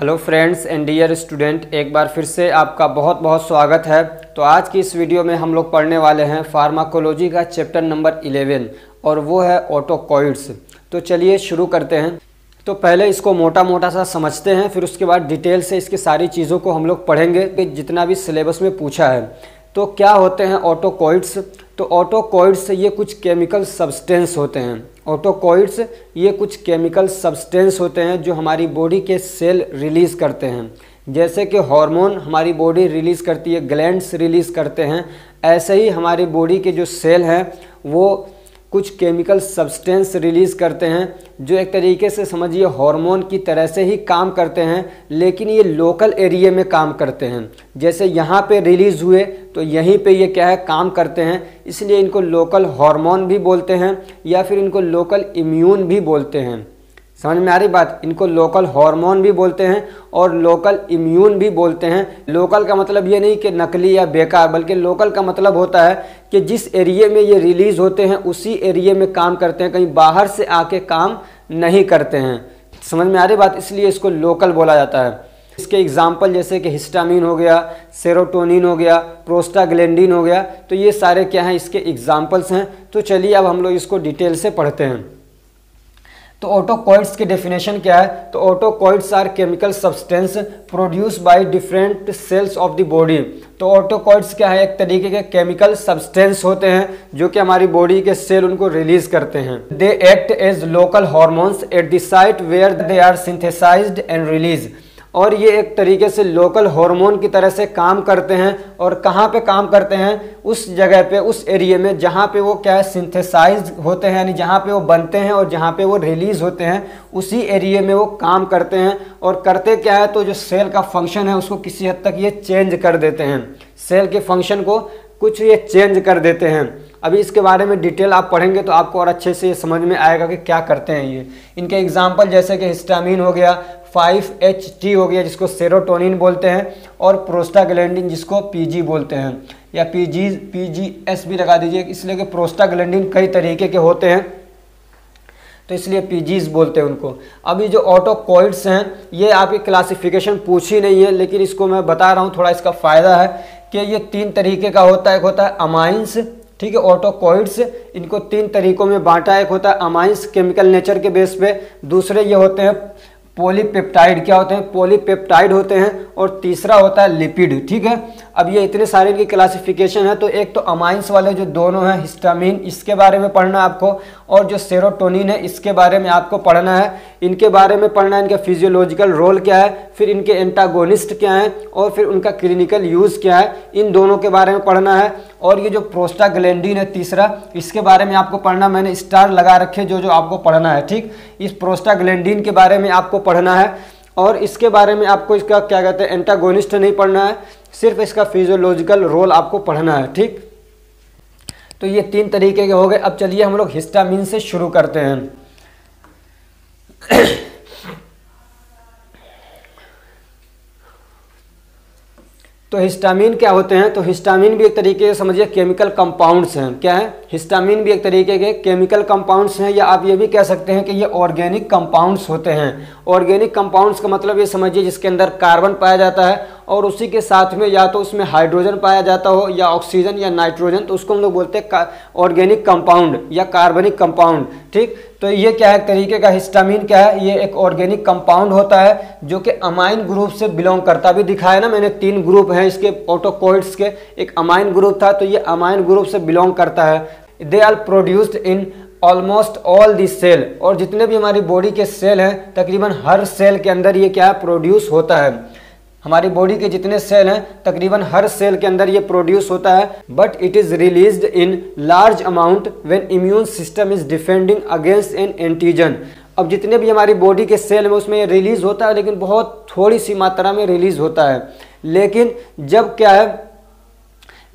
Hello friends and dear student, एक बार फिर से आपका बहुत बहुत स्वागत है। तो आज की इस वीडियो में हम लोग पढ़ने वाले हैं फार्माकोलॉजी का चैप्टर नंबर 11 और वो है ऑटोकॉइड्स। तो चलिए शुरू करते हैं। तो पहले इसको मोटा मोटा सा समझते हैं, फिर उसके बाद डिटेल से इसकी सारी चीज़ों को हम लोग पढ़ेंगे कि जितना भी सिलेबस में पूछा है। तो क्या होते हैं ऑटोकॉइड्स? तो ऑटोकॉइड्स ये कुछ केमिकल सब्सटेंस होते हैं। ऑटोकॉइड्स ये कुछ केमिकल सब्सटेंस होते हैं जो हमारी बॉडी के सेल रिलीज़ करते हैं। जैसे कि हार्मोन हमारी बॉडी रिलीज़ करती है, ग्लैंड्स रिलीज़ करते हैं, ऐसे ही हमारी बॉडी के जो सेल हैं वो कुछ केमिकल सब्सटेंस रिलीज़ करते हैं जो एक तरीके से समझिए हार्मोन की तरह से ही काम करते हैं, लेकिन ये लोकल एरिया में काम करते हैं। जैसे यहाँ पे रिलीज़ हुए तो यहीं पे ये क्या है काम करते हैं, इसलिए इनको लोकल हार्मोन भी बोलते हैं या फिर इनको लोकल इम्यून भी बोलते हैं। समझ में आ रही बात? इनको लोकल हार्मोन भी बोलते हैं और लोकल इम्यून भी बोलते हैं। लोकल का मतलब ये नहीं कि नकली या बेकार, बल्कि लोकल का मतलब होता है कि जिस एरिया में ये रिलीज़ होते हैं उसी एरिया में काम करते हैं, कहीं बाहर से आके काम नहीं करते हैं। समझ में आ रही बात? इसलिए इसको लोकल बोला जाता है। इसके एग्जाम्पल जैसे कि हिस्टामिन हो गया, सेरोटोनिन हो गया, प्रोस्टाग्लैंडिन हो गया, तो ये सारे क्या हैं इसके एग्जाम्पल्स हैं। तो चलिए अब हम लोग इसको डिटेल से पढ़ते हैं। तो ऑटोकॉइड्स की डेफिनेशन क्या है? तो autacoids are chemical substance produce by different cells of the body. तो ऑटोकॉइड्स क्या है? एक तरीके के केमिकल सब्सटेंस होते हैं जो कि हमारी बॉडी के सेल उनको रिलीज करते हैं। They act as local hormones at the site where they are synthesized and release. और ये एक तरीके से लोकल हार्मोन की तरह से काम करते हैं। और कहाँ पे काम करते हैं? उस जगह पे, उस एरिया में जहाँ पे वो क्या है सिंथेसाइज होते हैं, यानी जहाँ पे वो बनते हैं और जहाँ पे वो रिलीज होते हैं उसी एरिया में वो काम करते हैं। और करते क्या है, तो जो सेल का फंक्शन है उसको किसी हद तक ये चेंज कर देते हैं। सेल के फंक्शन को कुछ ये चेंज कर देते हैं। अभी इसके बारे में डिटेल आप पढ़ेंगे तो आपको और अच्छे से समझ में आएगा कि क्या करते हैं ये। इनके एग्जाम्पल जैसे कि हिस्टामिन हो गया, 5-HT हो गया जिसको सेरोटोनिन बोलते हैं, और प्रोस्टाग्लैंडिन जिसको PG बोलते हैं, या PGS भी लगा दीजिए, इसलिए कि प्रोस्टाग्लैंडिन कई तरीके के होते हैं तो इसलिए PGs बोलते हैं उनको। अभी जो ऑटोकॉइड्स हैं ये आपकी क्लासिफिकेशन पूछी नहीं है, लेकिन इसको मैं बता रहा हूँ, थोड़ा इसका फ़ायदा है कि ये 3 तरीके का होता है। एक होता है अमाइंस, ठीक है, ऑटोकॉइड्स इनको 3 तरीकों में बांटा। एक होता है अमाइंस केमिकल नेचर के बेस पे, दूसरे ये होते हैं पॉलीपेप्टाइड। क्या होते हैं? पॉलीपेप्टाइड होते हैं। और तीसरा होता है लिपिड। ठीक है, अब ये इतने सारे इनकी क्लासिफिकेशन है। तो एक तो अमाइंस वाले जो दोनों हैं, हिस्टामिन, इसके बारे में पढ़ना है आपको, और जो सेरोटोनिन है इसके बारे में आपको पढ़ना है। इनके बारे में पढ़ना है, इनका फिजियोलॉजिकल रोल क्या है, फिर इनके एंटागोनिस्ट क्या हैं, और फिर उनका क्लिनिकल यूज़ क्या है, इन दोनों के बारे में पढ़ना है। और ये जो प्रोस्टाग्लैंडिन है तीसरा, इसके बारे में आपको पढ़ना, मैंने स्टार लगा रखे जो आपको पढ़ना है। ठीक, इस प्रोस्टाग्लैंडिन के बारे में आपको पढ़ना है, और इसके बारे में आपको इसका क्या कहते हैं एंटागोनिस्ट नहीं पढ़ना है, सिर्फ इसका फिजियोलॉजिकल रोल आपको पढ़ना है। ठीक, तो ये 3 तरीके के हो गए। अब चलिए हम लोग हिस्टामिन से शुरू करते हैं। तो हिस्टामिन क्या होते हैं? तो हिस्टामिन भी एक तरीके से समझिए केमिकल कंपाउंड्स हैं। क्या है? हिस्टामिन भी एक तरीके के केमिकल कंपाउंड्स हैं, या आप ये भी कह सकते हैं कि ये ऑर्गेनिक कंपाउंड्स होते हैं। ऑर्गेनिक कंपाउंड्स का मतलब ये समझिए जिसके अंदर कार्बन पाया जाता है और उसी के साथ में या तो उसमें हाइड्रोजन पाया जाता हो या ऑक्सीजन या नाइट्रोजन, तो उसको हम लोग बोलते हैं ऑर्गेनिक कंपाउंड या कार्बनिक कंपाउंड। ठीक, तो ये क्या है? एक तरीके का हिस्टामिन क्या है? ये एक ऑर्गेनिक कंपाउंड होता है जो कि अमाइन ग्रुप से बिलोंग करता। भी दिखाया ना मैंने, 3 ग्रुप हैं इसके ऑटोकॉइड्स के। एक अमाइन ग्रुप था, तो ये अमाइन ग्रुप से बिलोंग करता है। They are produced in almost all the cell. और जितने भी हमारी बॉडी के सेल हैं तकरीबन हर सेल के अंदर ये क्या है प्रोड्यूस होता है। हमारी बॉडी के जितने सेल हैं तकरीबन हर सेल के अंदर ये प्रोड्यूस होता है। But it is released in large amount when immune system is defending against an antigen. अब जितने भी हमारी बॉडी के सेल में उसमें ये रिलीज होता है, लेकिन बहुत थोड़ी सी मात्रा में रिलीज होता है। लेकिन जब क्या है,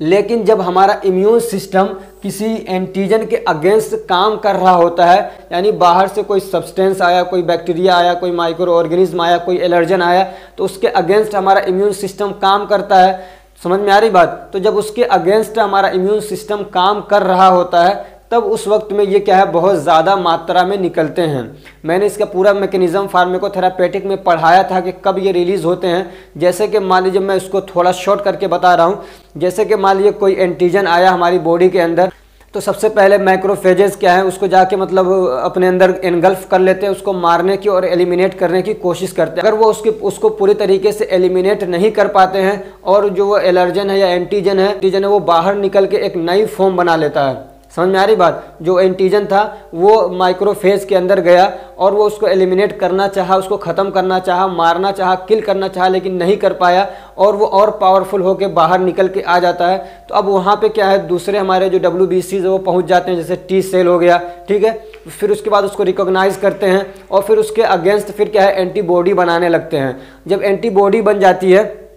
लेकिन जब हमारा इम्यून सिस्टम किसी एंटीजन के अगेंस्ट काम कर रहा होता है, यानी बाहर से कोई सब्सटेंस आया, कोई बैक्टीरिया आया, कोई माइक्रो ऑर्गेनिज्म आया, कोई एलर्जन आया, तो उसके अगेंस्ट हमारा इम्यून सिस्टम काम करता है। समझ में आ रही बात? तो जब उसके अगेंस्ट हमारा इम्यून सिस्टम काम कर रहा होता है तब उस वक्त में ये क्या है, बहुत ज़्यादा मात्रा में निकलते हैं। मैंने इसका पूरा मैकेनिज्म फार्माकोथेरापेटिक में पढ़ाया था कि कब ये रिलीज़ होते हैं। जैसे कि मान लीजिए, मैं इसको थोड़ा शॉर्ट करके बता रहा हूँ। जैसे कि मान लीजिए कोई एंटीजन आया हमारी बॉडी के अंदर, तो सबसे पहले मैक्रोफेजेस क्या है, उसको जाके मतलब अपने अंदर एनगल्फ कर लेते हैं, उसको मारने की और एलिमिनेट करने की कोशिश करते हैं। अगर वो उसको पूरी तरीके से एलिमिनेट नहीं कर पाते हैं और जो वो एलर्जन है या एंटीजन है वो बाहर निकल के एक नई फॉर्म बना लेता है। समझ में आ रही बात। जो एंटीजन था वो माइक्रोफेज के अंदर गया और वो उसको एलिमिनेट करना चाहा, उसको ख़त्म करना चाहा, मारना चाहा, किल करना चाहा, लेकिन नहीं कर पाया और वो और पावरफुल होके बाहर निकल के आ जाता है। तो अब वहाँ पे क्या है, दूसरे हमारे जो WBCs वो पहुँच जाते हैं, जैसे टी सेल हो गया, ठीक है। फिर उसके बाद उसको रिकॉग्नाइज करते हैं और फिर उसके अगेंस्ट फिर क्या है, एंटीबॉडी बनाने लगते हैं। जब एंटीबॉडी बन जाती है,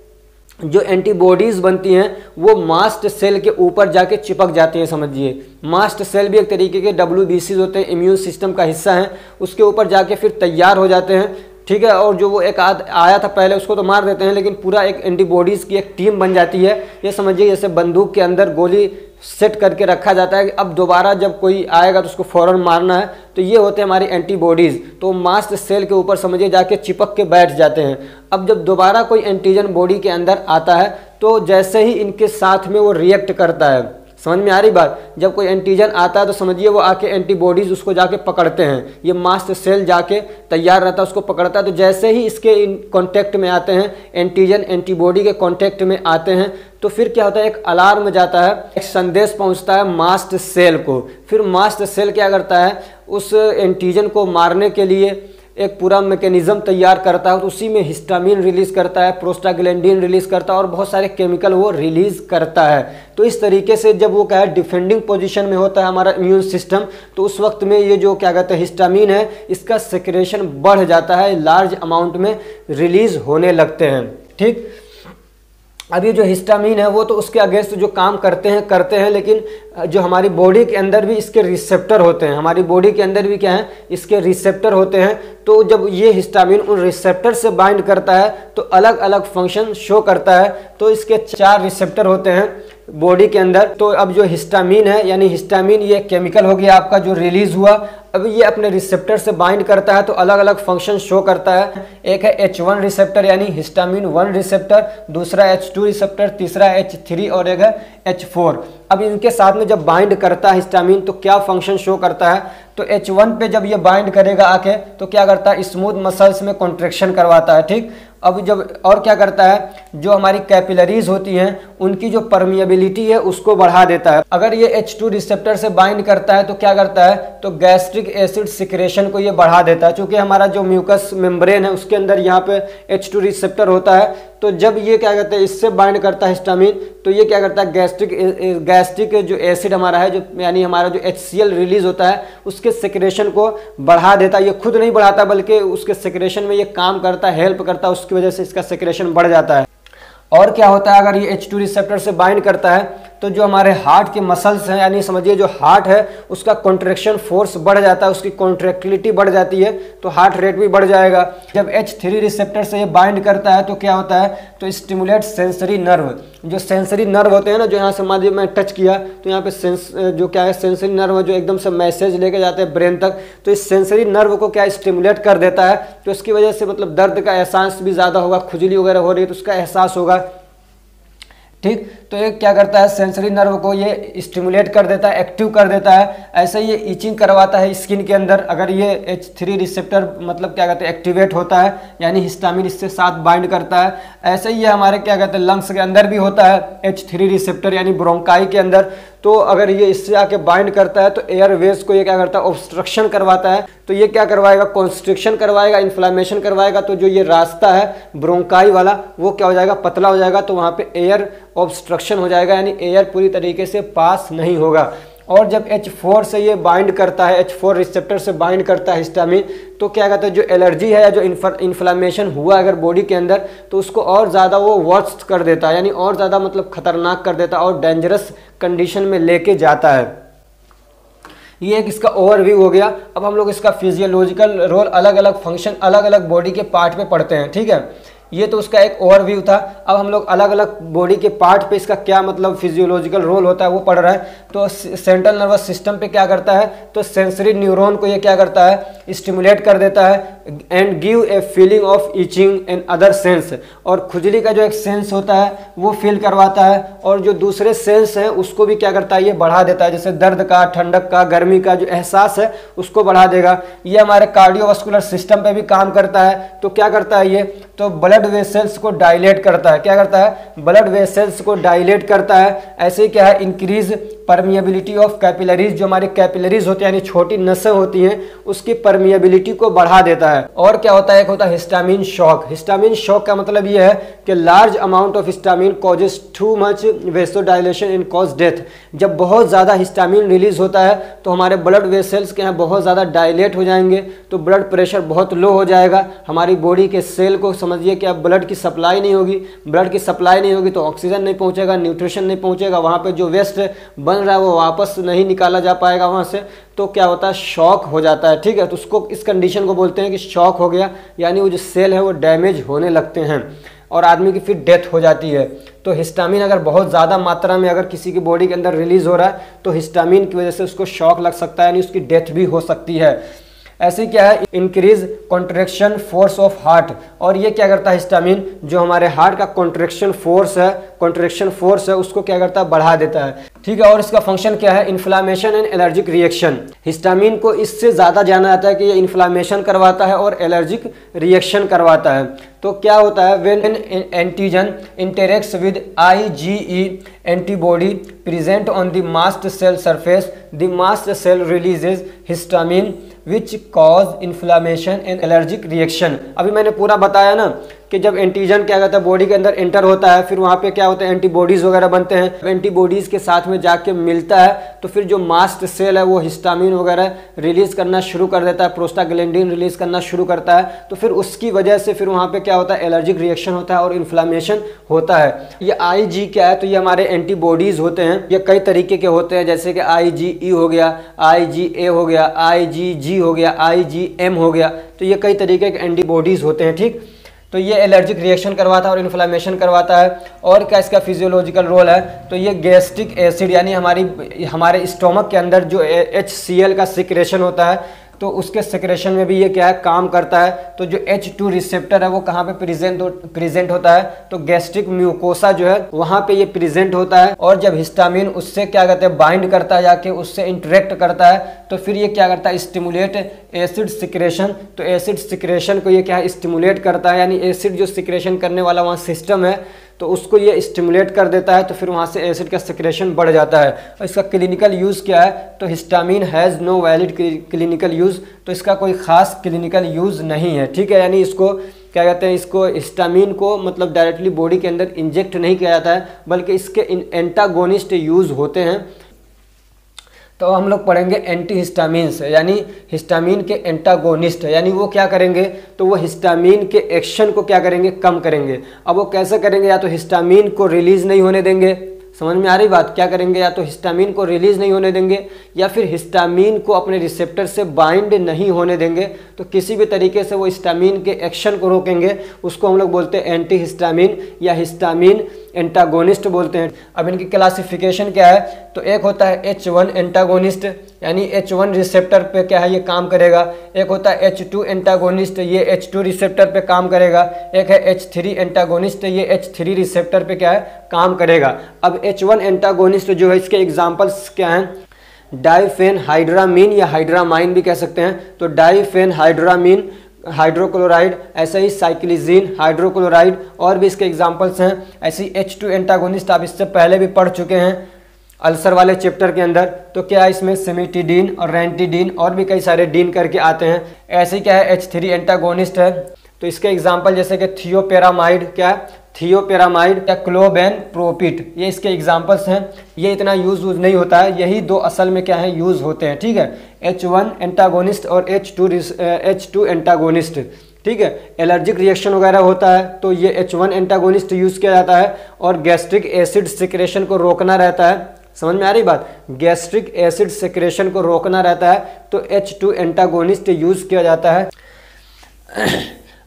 जो एंटीबॉडीज़ बनती हैं वो मास्ट सेल के ऊपर जाके चिपक जाती हैं। समझिए, मास्ट सेल भी एक तरीके के WBCs होते हैं, इम्यून सिस्टम का हिस्सा हैं, उसके ऊपर जाके फिर तैयार हो जाते हैं, ठीक है। और जो वो एक आया था पहले उसको तो मार देते हैं, लेकिन पूरा एक एंटीबॉडीज़ की एक टीम बन जाती है। ये समझिए जैसे बंदूक के अंदर गोली सेट करके रखा जाता है कि अब दोबारा जब कोई आएगा तो उसको फ़ौरन मारना है। तो ये होते हैं हमारी एंटीबॉडीज़। तो मास्ट सेल के ऊपर समझिए जाके चिपक के बैठ जाते हैं। अब जब दोबारा कोई एंटीजन बॉडी के अंदर आता है तो जैसे ही इनके साथ में वो रिएक्ट करता है, समझ में आ रही बात। जब कोई एंटीजन आता है तो समझिए वो आके एंटीबॉडीज़ उसको जाके पकड़ते हैं। ये मास्ट सेल जाके तैयार रहता है, उसको पकड़ता है। तो जैसे ही इसके कांटेक्ट में आते हैं, एंटीजन एंटीबॉडी के कांटेक्ट में आते हैं, तो फिर क्या होता है, एक अलार्म जाता है, एक संदेश पहुंचता है मास्ट सेल को। फिर मास्ट सेल क्या करता है, उस एंटीजन को मारने के लिए एक पूरा मैकेनिज्म तैयार करता है। तो उसी में हिस्टामिन रिलीज़ करता है, प्रोस्टाग्लैंडिन रिलीज़ करता है और बहुत सारे केमिकल वो रिलीज़ करता है। तो इस तरीके से जब वो क्या है, डिफेंडिंग पोजीशन में होता है हमारा इम्यून सिस्टम, तो उस वक्त में ये जो क्या कहते हैं हिस्टामिन है, इसका सेक्रेशन बढ़ जाता है, लार्ज अमाउंट में रिलीज़ होने लगते हैं, ठीक। अब ये जो हिस्टामिन है वो तो उसके अगेंस्ट जो काम करते हैं, लेकिन जो हमारी बॉडी के अंदर भी इसके रिसेप्टर होते हैं। हमारी बॉडी के अंदर भी क्या है, इसके रिसेप्टर होते हैं। तो जब ये हिस्टामिन उन रिसेप्टर से बाइंड करता है तो अलग अलग फंक्शन शो करता है। तो इसके 4 रिसेप्टर होते हैं बॉडी के अंदर। तो अब जो हिस्टामिन है, यानी हिस्टामिन ये केमिकल हो गया आपका जो रिलीज हुआ, अब ये अपने रिसेप्टर से बाइंड करता है तो अलग अलग फंक्शन शो करता है। एक है H1 रिसेप्टर यानी हिस्टामिन 1 रिसेप्टर, दूसरा H2 रिसेप्टर, तीसरा H3 और एक है H4। अब इनके साथ में जब बाइंड करता है हिस्टामिन तो क्या फंक्शन शो करता है, तो H1 पे जब ये बाइंड करेगा आके तो क्या करता है, स्मूथ मसल्स में कॉन्ट्रैक्शन करवाता है, ठीक। अब जब और क्या करता है, जो हमारी कैपिलरीज होती हैं उनकी जो परमिएबिलिटी है उसको बढ़ा देता है। अगर ये H2 रिसेप्टर से बाइंड करता है तो क्या करता है, तो गैस्ट्रिक एसिड सिक्रेशन को ये बढ़ा देता है। चूंकि हमारा जो म्यूकस मेम्ब्रेन है उसके अंदर यहाँ पे H2 रिसेप्टर होता है, तो जब ये क्या कहते हैं इससे बाइंड करता है हिस्टामिन, तो ये क्या करता है गैस्ट्रिक जो एसिड हमारा है, जो यानी हमारा जो HCl रिलीज होता है उसके सिक्रेशन को बढ़ा देता है। ये खुद नहीं बढ़ाता बल्कि उसके सिक्रेशन में ये काम करता है, हेल्प करता है, उसकी वजह से इसका सिक्रेशन बढ़ जाता है। और क्या होता है, अगर ये H2 रिसेप्टर से बाइंड करता है तो जो हमारे हार्ट के मसल्स हैं, यानी समझिए जो हार्ट है उसका कॉन्ट्रैक्शन फोर्स बढ़ जाता है, उसकी कॉन्ट्रैक्टिलिटी बढ़ जाती है, तो हार्ट रेट भी बढ़ जाएगा। जब H3 रिसेप्टर से ये बाइंड करता है तो क्या होता है, तो स्टिमुलेट सेंसरी नर्व। जो सेंसरी नर्व होते हैं ना, जो यहाँ से मान लीजिए मैं टच किया तो यहाँ पे जो क्या है सेंसरी नर्व जो एकदम से मैसेज लेके जाते हैं ब्रेन तक, तो इस सेंसरी नर्व को क्या स्टिमुलेट कर देता है। तो इसकी वजह से मतलब दर्द का एहसास भी ज़्यादा होगा, खुजली वगैरह हो रही है तो उसका एहसास होगा, ठीक। तो ये क्या करता है, सेंसरी नर्व को ये स्टिमुलेट कर देता है, एक्टिव कर देता है। ऐसे ही ये ईचिंग करवाता है स्किन के अंदर। अगर ये H3 रिसेप्टर मतलब क्या कहते हैं एक्टिवेट होता है, यानी हिस्टामिन इससे साथ बाइंड करता है। ऐसे ही ये हमारे क्या कहते हैं लंग्स के अंदर भी होता है H3 रिसेप्टर यानी ब्रोंकाई के अंदर। तो अगर ये इससे आके बाइंड करता है तो एयरवेज को ये क्या करता है, ऑब्स्ट्रक्शन करवाता है। तो ये क्या करवाएगा, कॉन्स्ट्रिक्शन करवाएगा, इन्फ्लामेशन करवाएगा। तो जो ये रास्ता है ब्रोंकाई वाला वो क्या हो जाएगा, पतला हो जाएगा। तो वहाँ पे एयर ऑब्स्ट्रक्शन हो जाएगा, यानी एयर पूरी तरीके से पास नहीं होगा। और जब H4 से ये बाइंड करता है, H4 रिसेप्टर से बाइंड करता है हिस्टामिन, तो क्या कहते हैं जो एलर्जी है या जो इन्फ्लामेशन हुआ अगर बॉडी के अंदर, तो उसको और ज़्यादा वो वर्स्ट कर देता है, यानी और ज़्यादा मतलब खतरनाक कर देता है और डेंजरस कंडीशन में लेके जाता है। ये एक इसका ओवरव्यू हो गया। अब हम लोग इसका फिजियोलॉजिकल रोल, अलग अलग फंक्शन अलग अलग बॉडी के पार्ट पे पढ़ते हैं, ठीक है। ये तो उसका एक ओवरव्यू था। अब हम लोग अलग अलग बॉडी के पार्ट पे इसका क्या मतलब फिजियोलॉजिकल रोल होता है वो पढ़ रहा है। तो सेंट्रल नर्वस सिस्टम पे क्या करता है, तो सेंसरी न्यूरॉन को ये क्या करता है, स्टिमुलेट कर देता है and give a feeling of itching and other sense, और खुजली का जो एक सेंस होता है वो फील करवाता है, और जो दूसरे सेंस हैं उसको भी क्या करता है, ये बढ़ा देता है, जैसे दर्द का, ठंडक का, गर्मी का जो एहसास है उसको बढ़ा देगा। ये हमारे कार्डियोवास्कुलर सिस्टम पे भी काम करता है। तो क्या करता है ये, तो ब्लड वेसल्स को डायलेट करता है। क्या करता है, ब्लड वेसल्स को डायलेट करता है। ऐसे ही क्या है, इंक्रीज परमिएबिलिटी ऑफ कैपिलरीज, जो हमारी कैपिलरीज होती है यानी छोटी नसें होती हैं उसकी परमिएबिलिटी को बढ़ा देता है। और क्या होता है, एक होता है हिस्टामिन शॉक। हिस्टामिन शॉक का मतलब ये है कि large amount of histamine causes too much vasodilation and cause death. जब बहुत ज़्यादा हिस्टामिन रिलीज होता है तो हमारे ब्लड वेसल्स के यहाँ बहुत ज़्यादा डायलेट हो जाएंगे, तो ब्लड प्रेशर बहुत लो हो जाएगा। हमारी बॉडी के सेल को समझिए कि अब ब्लड की सप्लाई नहीं होगी, ब्लड की सप्लाई नहीं होगी तो ऑक्सीजन नहीं पहुँचेगा, न्यूट्रिशन नहीं पहुँचेगा, वहाँ पर जो वेस्ट बन रहा है वो वापस नहीं निकाला जा पाएगा वहाँ से। तो क्या होता है, शॉक हो जाता है। ठीक है, तो उसको, इस कंडीशन को बोलते हैं कि शॉक हो गया, यानी वो जो सेल है वो डैमेज होने लगते हैं और आदमी की फिर डेथ हो जाती है। तो हिस्टामिन अगर बहुत ज़्यादा मात्रा में अगर किसी की बॉडी के अंदर रिलीज हो रहा है तो हिस्टामिन की वजह से उसको शॉक लग सकता है, यानी उसकी डेथ भी हो सकती है। ऐसे क्या है, increase contraction force of heart, और ये क्या करता है हिस्टामिन, जो हमारे हार्ट का कॉन्ट्रैक्शन फोर्स है उसको क्या करता है, बढ़ा देता है। ठीक है, और इसका फंक्शन क्या है, inflammation and allergic reaction. Histamine को इससे ज़्यादा जाना जाता है कि ये इन्फ्लामेशन करवाता है और एलर्जिक रिएक्शन करवाता है। तो क्या होता है, when an antigen interacts with IgE antibody present on the mast cell surface, the mast cell releases histamine which cause inflammation and allergic reaction. अभी मैंने पूरा बताया ना कि जब एंटीजन क्या कहता है बॉडी के अंदर एंटर होता है, फिर वहाँ पे क्या होता है, एंटीबॉडीज़ वगैरह बनते हैं। एंटीबॉडीज़ के साथ में जाके मिलता है तो फिर जो मास्ट सेल है वो हिस्टामिन वगैरह रिलीज़ करना शुरू कर देता है, प्रोस्टाग्लैंडिन रिलीज़ करना शुरू करता है। तो फिर उसकी वजह से फिर वहाँ पे क्या होता है, एलर्जिक रिएक्शन होता है और इन्फ्लामेशन होता है। ये IG क्या है, तो ये हमारे एंटीबॉडीज़ होते हैं। ये कई तरीके के होते हैं, जैसे कि IgE हो गया, IgA हो गया, IgG हो गया, IgM हो गया। तो ये कई तरीके के एंटीबॉडीज़ होते हैं। ठीक, तो ये एलर्जिक रिएक्शन करवाता है और इन्फ्लामेशन करवाता है। और क्या इसका फिजियोलॉजिकल रोल है, तो ये गैस्ट्रिक एसिड यानी हमारे स्टोमक के अंदर जो HCl का सिक्रेशन होता है तो उसके सिक्रेशन में भी ये क्या है, काम करता है। तो जो H2 रिसेप्टर है वो कहाँ पे प्रेजेंट होता है, तो गैस्ट्रिक म्यूकोसा जो है वहाँ पे ये प्रेजेंट होता है। और जब हिस्टामिन उससे क्या कहते हैं, बाइंड करता है, जाके उससे इंटरेक्ट करता है, तो फिर ये क्या करता है, स्टिमुलेट एसिड सिक्रेशन। तो एसिड सिक्रेशन को ये क्या है, स्टिमुलेट करता है, यानी एसिड जो सिक्रेशन करने वाला वहाँ सिस्टम है तो उसको ये स्टिमुलेट कर देता है, तो फिर वहाँ से एसिड का सिक्रेशन बढ़ जाता है। और इसका क्लिनिकल यूज़ क्या है, तो histamine has no valid clinical use, तो इसका कोई ख़ास क्लिनिकल यूज़ नहीं है। ठीक है, यानी इसको क्या कहते हैं, इसको हिस्टामिन को मतलब डायरेक्टली बॉडी के अंदर इंजेक्ट नहीं किया जाता है, बल्कि इसके एंटागोनिस्ट यूज़ होते हैं। तो हम लोग पढ़ेंगे एंटी हिस्टामिन्स, यानी हिस्टामिन के एंटागोनिस्ट, यानी वो क्या करेंगे, तो वो हिस्टामिन के एक्शन को क्या करेंगे, कम करेंगे। अब वो कैसे करेंगे, या तो हिस्टामिन को रिलीज नहीं होने देंगे, समझ में आ रही बात, क्या करेंगे, या तो हिस्टामिन को रिलीज नहीं होने देंगे या फिर हिस्टामिन को अपने रिसेप्टर से बाइंड नहीं होने देंगे। तो किसी भी तरीके से वो हिस्टामिन के एक्शन को रोकेंगे, उसको हम लोग बोलते हैं एंटी हिस्टामिन या हिस्टामिन एंटागोनिस्ट बोलते हैं। अब इनकी क्लासिफिकेशन क्या है, तो एक होता है H1 एंटागोनिस्ट, यानी H1 रिसेप्टर पे क्या है, ये काम करेगा। एक होता है H2 एंटागोनिस्ट, ये H2 रिसेप्टर पे काम करेगा। एक है H3 एंटागोनिस्ट, ये H3 रिसेप्टर पे क्या है, काम करेगा। अब H1 एंटागोनिस्ट जो है इसके एग्जाम्पल्स क्या हैं, डाइफेनहाइड्रामीन या हाइड्रामाइन भी कह सकते हैं। तो डाइफेनहाइड्रामीन हाइड्रोक्लोराइड, ऐसे ही साइक्लिजीन हाइड्रोक्लोराइड, और भी इसके एग्जांपल्स हैं। ऐसी H2 एंटागोनिस्ट आप इससे पहले भी पढ़ चुके हैं अल्सर वाले चैप्टर के अंदर। तो क्या है इसमें सिमिटिडीन और रेंटिडीन और भी कई सारे डीन करके आते हैं। ऐसे क्या है H3 एंटागोनिस्ट है, तो इसके एग्जाम्पल जैसे कि थियोपेरामाइड, क्या है थियोपेरामाइड या क्लोबेनप्रोपिट, ये इसके एग्जाम्पल्स हैं। ये इतना यूज नहीं होता है, यही दो असल में क्या है यूज होते हैं। ठीक है, H1 एंटागोनिस्ट और H2 एंटागोनिस्ट। ठीक है, एलर्जिक रिएक्शन वगैरह होता है तो ये H1 एंटागोनिस्ट यूज किया जाता है। और गैस्ट्रिक एसिड सिक्रेशन को रोकना रहता है, समझ में आ रही बात, गैस्ट्रिक एसिड सिक्रेशन को रोकना रहता है तो H2 एंटागोनिस्ट यूज किया जाता है।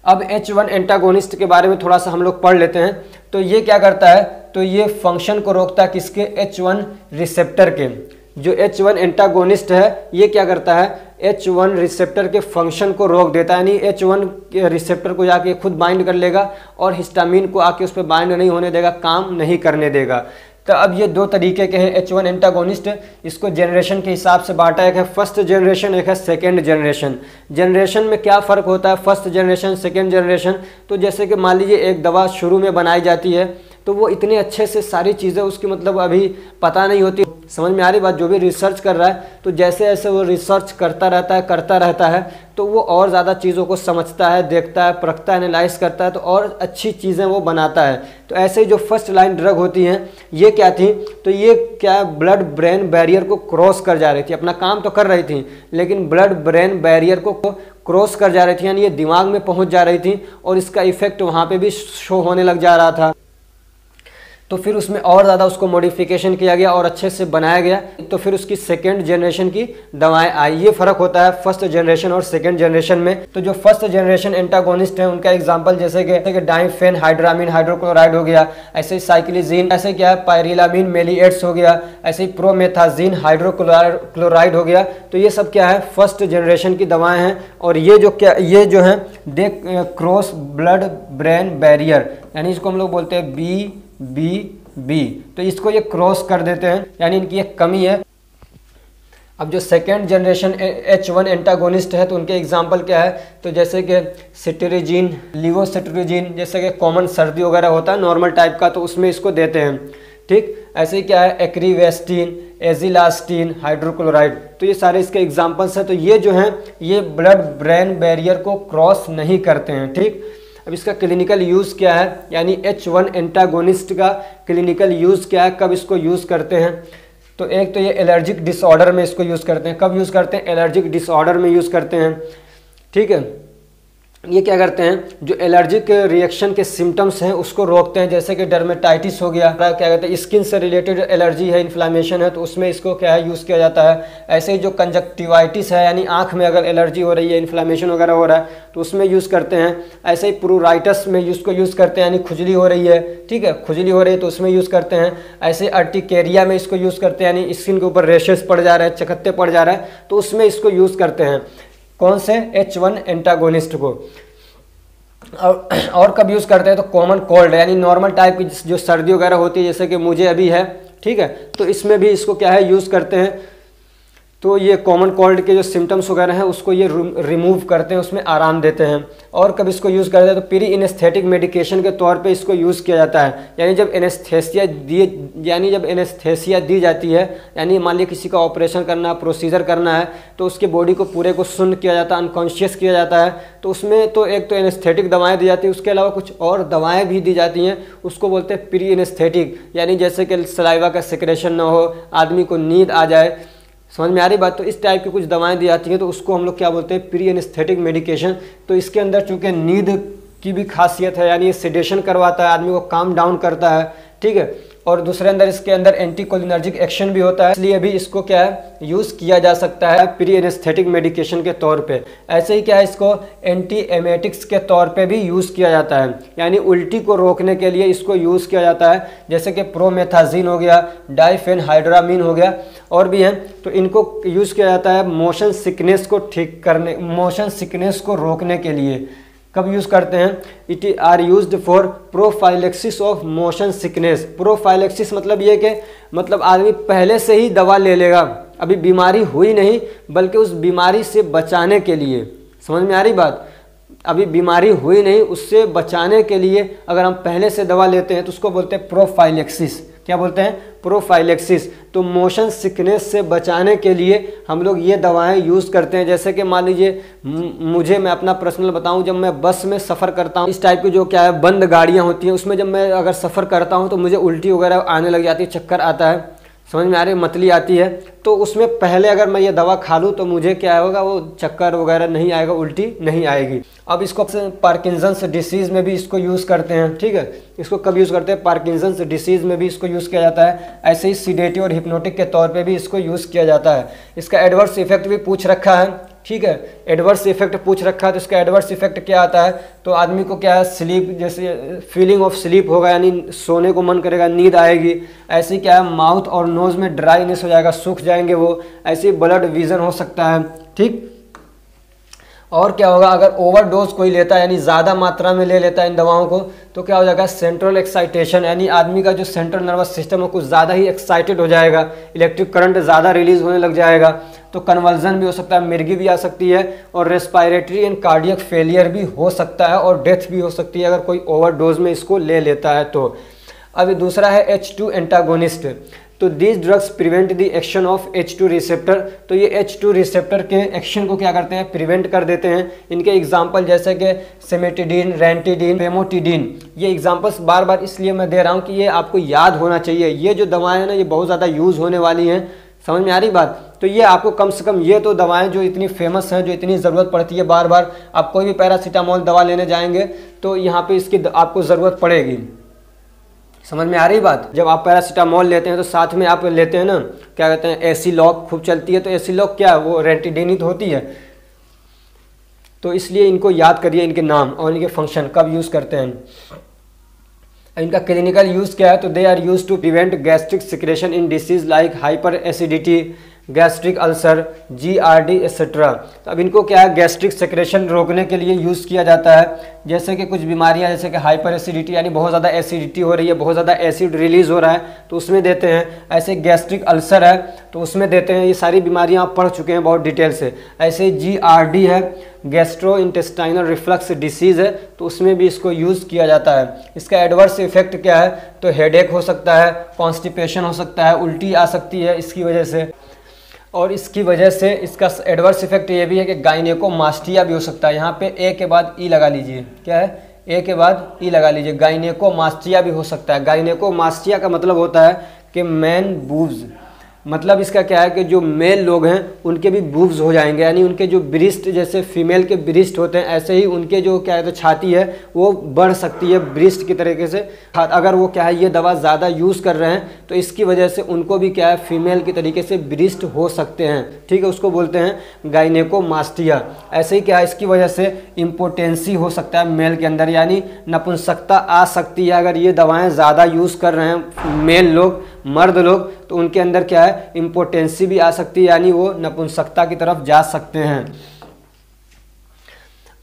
अब H1 एंटागोनिस्ट के बारे में थोड़ा सा हम लोग पढ़ लेते हैं। तो ये क्या करता है, तो ये फंक्शन को रोकता है किसके, H1 रिसेप्टर के। जो H1 एंटागोनिस्ट है ये क्या करता है, H1 रिसेप्टर के फंक्शन को रोक देता है, यानी H1 के रिसेप्टर को जाके खुद बाइंड कर लेगा और हिस्टामिन को आके उस पर बाइंड नहीं होने देगा, काम नहीं करने देगा। तो अब ये दो तरीके के हैं H1 एंटागोनिस्ट। इसको जनरेशन के हिसाब से बांटा है, एक है फर्स्ट जनरेशन, एक है सेकेंड जनरेशन। जनरेशन में क्या फ़र्क होता है, फर्स्ट जनरेशन सेकेंड जनरेशन। तो जैसे कि मान लीजिए एक दवा शुरू में बनाई जाती है तो वो इतने अच्छे से सारी चीज़ें उसकी मतलब अभी पता नहीं होती, समझ में आ रही बात। जो भी रिसर्च कर रहा है तो जैसे जैसे वो रिसर्च करता रहता है तो वो और ज़्यादा चीज़ों को समझता है, देखता है, परखता है, एनालाइज करता है, तो और अच्छी चीज़ें वो बनाता है। तो ऐसे ही जो फर्स्ट लाइन ड्रग होती हैं ये क्या थी, तो ये क्या ब्लड ब्रेन बैरियर को क्रॉस कर जा रही थी, अपना काम तो कर रही थी लेकिन ब्लड ब्रेन बैरियर को क्रॉस कर जा रही थी, यानी ये दिमाग में पहुंच जा रही थी और इसका इफेक्ट वहाँ पे भी शो होने लग जा रहा था। तो फिर उसमें और ज़्यादा उसको मॉडिफिकेशन किया गया और अच्छे से बनाया गया, तो फिर उसकी सेकेंड जनरेशन की दवाएं आई। ये फ़र्क होता है फर्स्ट जनरेशन और सेकेंड जनरेशन में। तो जो फर्स्ट जनरेशन एंटागोनिस्ट है उनका एग्जांपल जैसे कि डाइफेन हाइड्रामीन हाइड्रोक्लोराइड हो गया, ऐसे ही साइक्लिजीन, ऐसे क्या है पायरिलामीन मेलिएट्स हो गया, ऐसे ही प्रोमेथाजीन हाइड्रोक्लोराइड हो गया। तो ये सब क्या है, फर्स्ट जनरेशन की दवाएँ हैं। और ये जो है they cross blood brain barrier, यानी इसको हम लोग बोलते हैं बी, तो इसको ये क्रॉस कर देते हैं, यानी इनकी एक कमी है। अब जो सेकेंड जनरेशन H1 एंटागोनिस्ट है तो उनके एग्जाम्पल क्या है, तो जैसे कि सिट्रीजिन, लिवोसिट्रीजिन, जैसे कि कॉमन सर्दी वगैरह होता है नॉर्मल टाइप का, तो उसमें इसको देते हैं, ठीक। ऐसे ही क्या है एक्रीवेस्टिन, एजिलास्टिन हाइड्रोक्लोराइड, तो ये सारे इसके एग्जाम्पल्स हैं। तो ये जो हैं ये ब्लड ब्रेन बैरियर को क्रॉस नहीं करते हैं, ठीक। अब इसका क्लिनिकल यूज़ क्या है, यानी H1 एंटागोनिस्ट का क्लिनिकल यूज़ क्या है, कब इसको यूज़ करते हैं। तो एक तो ये एलर्जिक डिसऑर्डर में इसको यूज़ करते हैं। कब यूज़ करते हैं, एलर्जिक डिसऑर्डर में यूज़ करते हैं, ठीक है। ये क्या करते हैं, जो एलर्जिक रिएक्शन के सिम्टम्स हैं उसको रोकते हैं, जैसे कि डर्मेटाइटिस हो गया, क्या कहते हैं स्किन से रिलेटेड एलर्जी है, इन्फ्लामेशन है, तो उसमें इसको क्या है यूज़ किया जाता है। ऐसे ही जो कंजक्टिवाइटिस है, यानी आँख में अगर एलर्जी हो रही है, इन्फ्लामेशन वगैरह हो रहा है, तो उसमें यूज़ करते हैं। ऐसे ही प्रूराइटिस में इसको यूज़ करते हैं, यानी खुजली हो रही है, ठीक है, खुजली हो रही है तो उसमें यूज़ करते हैं। ऐसे अर्टिकेरिया में इसको यूज़ करते हैं, यानी स्किन के ऊपर रेशेस पड़ जा रहे हैं, चकत्ते पड़ जा रहे हैं, तो उसमें इसको यूज़ करते हैं। कौन से, H1 एंटागोनिस्ट को। और कब यूज़ करते हैं, तो कॉमन कोल्ड, यानी नॉर्मल टाइप की जो सर्दी वगैरह होती है, जैसे कि मुझे अभी है, ठीक है, तो इसमें भी इसको क्या है यूज़ करते हैं। तो ये कॉमन कोल्ड के जो सिम्टम्स वगैरह हैं उसको ये रिमूव करते हैं, उसमें आराम देते हैं। और कब इसको यूज़ करते हैं, तो प्री इनेस्थेटिक मेडिकेशन के तौर पे इसको यूज़ किया जाता है, यानी जब एनेस्थेसिया दी जाती है, यानी मान लीजिए किसी का ऑपरेशन करना, प्रोसीजर करना है, तो उसके बॉडी को पूरे को सुन्न किया जाता है, अनकॉन्शियस किया जाता है, तो उसमें तो एक तो एनेस्थेटिक दवाएँ दी जाती है, उसके अलावा कुछ और दवाएँ भी दी जाती हैं, उसको बोलते हैं प्री इनेस्थेटिक, यानी जैसे कि सलाइवा का सिक्रेशन ना हो, आदमी को नींद आ जाए, समझ में आ रही बात। तो इस टाइप की कुछ दवाएं दी जाती हैं, तो उसको हम लोग क्या बोलते हैं, प्री एनेस्थेटिक मेडिकेशन। तो इसके अंदर चूंकि नींद की भी खासियत है, यानी ये सेडेशन करवाता है, आदमी को काम डाउन करता है, ठीक है। और दूसरे अंदर इसके अंदर एंटीकोलिनर्जिक एक्शन भी होता है, इसलिए भी इसको क्या है यूज़ किया जा सकता है प्री एनेस्थेटिक मेडिकेशन के तौर पे। ऐसे ही क्या है इसको एंटी एमेटिक्स के तौर पे भी यूज़ किया जाता है, यानी उल्टी को रोकने के लिए इसको यूज़ किया जाता है, जैसे कि प्रोमेथाजीन हो गया, डाइफेनहाइड्रामीन हो गया, और भी हैं। तो इनको यूज़ किया जाता है मोशन सिकनेस को ठीक करने, मोशन सिकनेस को रोकने के लिए। कब यूज़ करते हैं, it are used for prophylaxis of motion sickness. Prophylaxis मतलब ये कि मतलब आदमी पहले से ही दवा ले लेगा, अभी बीमारी हुई नहीं बल्कि उस बीमारी से बचाने के लिए, समझ में आ रही बात, अभी बीमारी हुई नहीं उससे बचाने के लिए अगर हम पहले से दवा लेते हैं तो उसको बोलते हैं प्रोफाइलेक्सिस। क्या बोलते हैं, प्रोफाइलेक्सिस। तो मोशन सिकनेस से बचाने के लिए हम लोग ये दवाएं यूज़ करते हैं। जैसे कि मान लीजिए मैं अपना पर्सनल बताऊं, जब मैं बस में सफ़र करता हूं, इस टाइप की जो क्या है बंद गाड़ियां होती हैं, उसमें जब मैं अगर सफ़र करता हूं तो मुझे उल्टी वगैरह आने लग जाती है, चक्कर आता है, समझ में आ रही, मतली आती है, तो उसमें पहले अगर मैं ये दवा खा लूँ तो मुझे क्या होगा, वो चक्कर वगैरह नहीं आएगा, उल्टी नहीं आएगी। अब इसको पार्किंसंस डिसीज़ में भी इसको यूज़ करते हैं, ठीक है। इसको कब यूज़ करते हैं, पार्किंसंस डिसीज़ में भी इसको यूज़ किया जाता है। ऐसे ही सीडेटिव और हिप्नोटिक के तौर पे भी इसको यूज़ किया जाता है। इसका एडवर्स इफेक्ट भी पूछ रखा है, ठीक है। एडवर्स इफेक्ट पूछ रखा है तो इसका एडवर्स इफेक्ट क्या आता है, तो आदमी को क्या है, स्लीप, जैसे फीलिंग ऑफ स्लीप होगा, यानी सोने को मन करेगा, नींद आएगी। ऐसे क्या है, माउथ और नोज़ में ड्राइनेस हो जाएगा, सूख जाएंगे वो। ऐसे ब्लड विजन हो सकता है, ठीक। और क्या होगा, अगर ओवरडोज कोई लेता है यानी ज़्यादा मात्रा में ले लेता है इन दवाओं को, तो क्या हो जाएगा, सेंट्रल एक्साइटेशन, यानी आदमी का जो सेंट्रल नर्वस सिस्टम है कुछ ज़्यादा ही एक्साइटेड हो जाएगा, इलेक्ट्रिक करंट ज़्यादा रिलीज होने लग जाएगा, तो कन्वर्जन भी हो सकता है, मिर्गी भी आ सकती है, और रेस्पायरेटरी एंड कार्डियक फेलियर भी हो सकता है, और डेथ भी हो सकती है अगर कोई ओवरडोज में इसको ले लेता है तो। अब दूसरा है H2 एंटागोनिस्ट। तो these drugs prevent the action of H2 receptor. तो ये H2 रिसेप्टर के एक्शन को क्या करते हैं, प्रिवेंट कर देते हैं। इनके एग्जाम्पल जैसे कि सेमेटिडीन, रेंटिडीन, फेमोटिडीन, ये एग्जाम्पल्स बार बार इसलिए मैं दे रहा हूँ कि ये आपको याद होना चाहिए। ये जो दवाएं हैं ना, ये बहुत ज़्यादा यूज़ होने वाली हैं, समझ में आ रही बात। तो ये आपको कम से कम ये तो दवाएं जो इतनी फेमस हैं, जो इतनी ज़रूरत पड़ती है बार बार, आप कोई भी पैरासीटामोल दवा लेने जाएंगे तो यहाँ पे इसकी आपको ज़रूरत पड़ेगी, समझ में आ रही बात। जब आप पैरासीटामोल लेते हैं तो साथ में आप लेते हैं ना, क्या कहते हैं, एसीलॉक खूब चलती है, तो एसीलॉक क्या है, वो रेंटिडीन ही तो होती है। तो इसलिए इनको याद करिए, इनके नाम और इनके फंक्शन, कब यूज़ करते हैं। इनका क्लिनिकल यूज़ क्या है, तो they are use to prevent gastric secretion in disease like hyperacidity, gastric ulcer, GRD etcetera. तो अब इनको क्या है, गैस्ट्रिक सेक्रेशन रोकने के लिए यूज़ किया जाता है। जैसे कि कुछ बीमारियां, जैसे कि हाइपर एसिडिटी, यानी बहुत ज़्यादा एसिडिटी हो रही है, बहुत ज़्यादा एसिड रिलीज़ हो रहा है, तो उसमें देते हैं। ऐसे गैस्ट्रिक अल्सर है तो उसमें देते हैं। ये सारी बीमारियां आप पढ़ चुके हैं बहुत डिटेल से। ऐसे GRD है, गैस्ट्रो इंटेस्टाइनल रिफ्लक्स डिसीज़ है, तो उसमें भी इसको यूज़ किया जाता है। इसका एडवर्स इफेक्ट क्या है, तो हेडेक हो सकता है, कॉन्स्टिपेशन हो सकता है, उल्टी आ सकती है इसकी वजह से। और इसकी वजह से इसका एडवर्स इफेक्ट ये भी है कि गाइनेकोमास्टिया भी हो सकता है। यहाँ पे ए के बाद ई लगा लीजिए, क्या है, ए के बाद ई लगा लीजिए, गाइनेकोमास्टिया भी हो सकता है। गाइनेकोमास्टिया का मतलब होता है कि मैन बूब्स, मतलब इसका क्या है कि जो मेल लोग हैं उनके भी बूब्स हो जाएंगे, यानी उनके जो ब्रिस्ट, जैसे फीमेल के ब्रिस्ट होते हैं ऐसे ही उनके जो क्या है तो छाती है वो बढ़ सकती है ब्रिस्ट की तरीके से। अगर वो क्या है ये दवा ज़्यादा यूज़ कर रहे हैं तो इसकी वजह से उनको भी क्या है फीमेल की तरीके से ब्रिस्ट हो सकते हैं, ठीक है, उसको बोलते हैं गाइनेकोमास्टिया। ऐसे ही क्या है इसकी वजह से इम्पोटेंसी हो सकता है मेल के अंदर, यानी नपुंसकता आ सकती है अगर ये दवाएँ ज़्यादा यूज़ कर रहे हैं मेल लोग, मर्द लोग, तो उनके अंदर क्या है इम्पोटेंसी भी आ सकती है, यानी वो नपुंसकता की तरफ जा सकते हैं।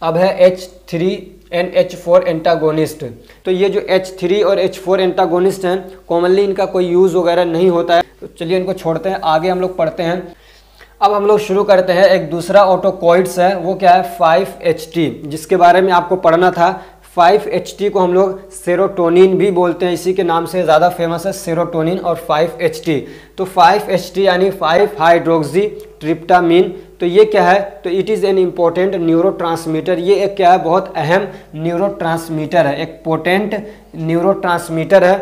अब है H3NH4 एंटागोनिस्ट। तो ये जो H3 और H4 एंटागोनिस्ट हैं कॉमनली इनका कोई यूज़ वगैरह नहीं होता है, तो चलिए इनको छोड़ते हैं, आगे हम लोग पढ़ते हैं। अब हम लोग शुरू करते हैं, एक दूसरा ऑटोकॉइड्स है, वो क्या है 5-HT, जिसके बारे में आपको पढ़ना था। 5-HT को हम लोग सेरोटोनिन भी बोलते हैं, इसी के नाम से ज़्यादा फेमस है सेरोटोनिन और 5-HT। तो 5-HT यानी 5 हाइड्रोक्सी ट्रिप्टामिन। तो ये क्या है, तो it is an important neurotransmitter. ये एक क्या है बहुत अहम न्यूरोट्रांसमीटर है, एक पोटेंट न्यूरोट्रांसमीटर है,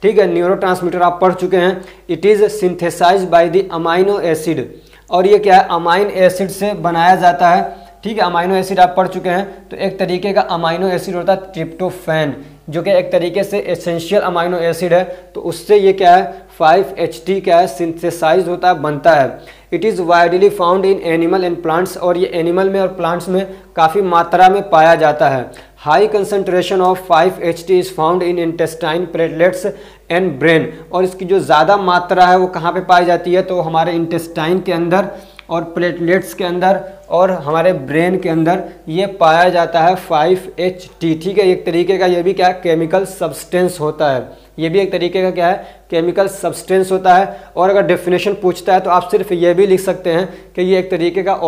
ठीक है। न्यूरोट्रांसमीटर आप पढ़ चुके हैं। It is synthesized by the amino acid, और ये क्या है अमाइन एसिड से बनाया जाता है, ठीक है। अमाइनो एसिड आप पढ़ चुके हैं। तो एक तरीके का अमाइनो एसिड होता है ट्रिप्टोफैन, जो कि एक तरीके से एसेंशियल अमाइनो एसिड है, तो उससे ये क्या है 5-HT क्या है सिंथेसाइज होता है, बनता है। It is widely found in animal and plants, और ये एनिमल में और प्लांट्स में काफ़ी मात्रा में पाया जाता है। High concentration of 5-HT is found in intestine, platelets and brain. और इसकी जो ज़्यादा मात्रा है वो कहाँ पे पाई जाती है, तो हमारे इंटेस्टाइन के अंदर और प्लेटलेट्स के अंदर और हमारे ब्रेन के अंदर ये पाया जाता है 5-HT, ठीक है। एक तरीके का ये भी क्या है केमिकल सब्सटेंस होता है, ये भी एक तरीके का क्या है केमिकल सब्सटेंस होता है। और अगर डेफिनेशन पूछता है तो आप सिर्फ ये भी लिख सकते हैं कि ये एक तरीके का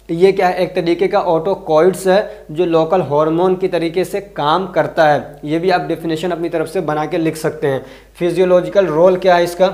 ये क्या है एक तरीके का ऑटोकॉइड्स है जो लोकल हार्मोन की तरीके से काम करता है। ये भी आप डेफिनेशन अपनी तरफ से बना के लिख सकते हैं। फिजियोलॉजिकल रोल क्या है इसका,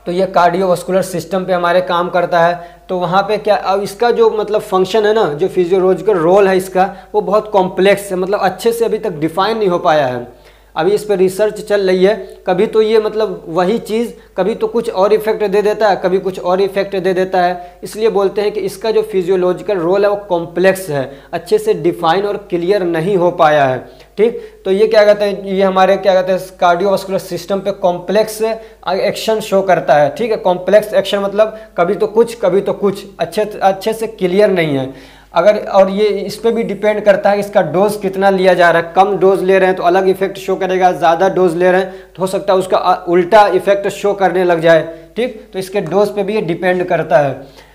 तो ये कार्डियोवास्कुलर सिस्टम पे हमारे काम करता है। तो वहाँ पे क्या, अब इसका जो मतलब फंक्शन है ना, जो फिजियोलॉजिकल रोल है इसका, वो बहुत कॉम्प्लेक्स है, मतलब अच्छे से अभी तक डिफाइन नहीं हो पाया है। अभी इस पर रिसर्च चल रही है। कभी तो ये मतलब वही चीज़ कभी तो कुछ और इफेक्ट दे देता है, कभी कुछ और इफेक्ट दे देता है। इसलिए बोलते हैं कि इसका जो फिजियोलॉजिकल रोल है वो कॉम्प्लेक्स है, अच्छे से डिफाइन और क्लियर नहीं हो पाया है। ठीक, तो ये क्या कहते हैं, ये हमारे क्या कहते हैं कार्डियोवास्कुलर सिस्टम पे कॉम्प्लेक्स एक्शन शो करता है। ठीक है, कॉम्प्लेक्स एक्शन मतलब कभी तो कुछ अच्छे से क्लियर नहीं है। अगर और ये इस पे भी डिपेंड करता है इसका डोज कितना लिया जा रहा है। कम डोज ले रहे हैं तो अलग इफेक्ट शो करेगा, ज़्यादा डोज ले रहे हैं तो हो सकता है उसका उल्टा इफेक्ट शो करने लग जाए। ठीक, तो इसके डोज पे भी ये डिपेंड करता है।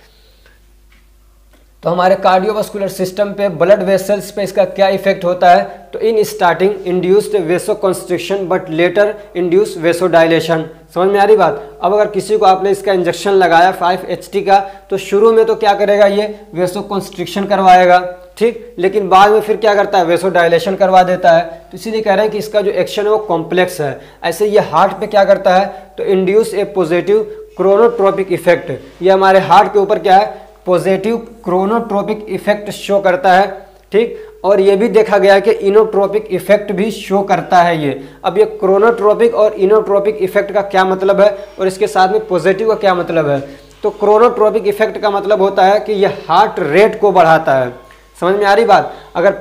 तो हमारे कार्डियोवास्कुलर सिस्टम पे ब्लड वेसल्स पे इसका क्या इफेक्ट होता है, तो in starting induced vasoconstriction but later induce vasodilation. समझ में आ रही बात। अब अगर किसी को आपने इसका इंजेक्शन लगाया 5HT का, तो शुरू में तो क्या करेगा, ये वेसोकंस्ट्रिक्शन करवाएगा। ठीक, लेकिन बाद में फिर क्या करता है, वेसोडाइलेशन करवा देता है। तो इसीलिए कह रहे हैं कि इसका जो एक्शन है वो कॉम्प्लेक्स है। ऐसे ये हार्ट पे क्या करता है, तो इंड्यूस ए पॉजिटिव क्रोनोट्रोपिक इफेक्ट। ये हमारे हार्ट के ऊपर क्या है, पॉजिटिव क्रोनोट्रोपिक इफेक्ट शो करता है। ठीक, और ये भी देखा गया कि इनोट्रोपिक इफेक्ट भी शो करता है ये। अब ये क्रोनोट्रोपिक और इनोट्रोपिक इफेक्ट का क्या मतलब है और इसके साथ में पॉजिटिव का क्या मतलब है। तो क्रोनोट्रोपिक इफेक्ट का मतलब होता है कि ये हार्ट रेट को बढ़ाता है। समझ में आ रही बात। अगर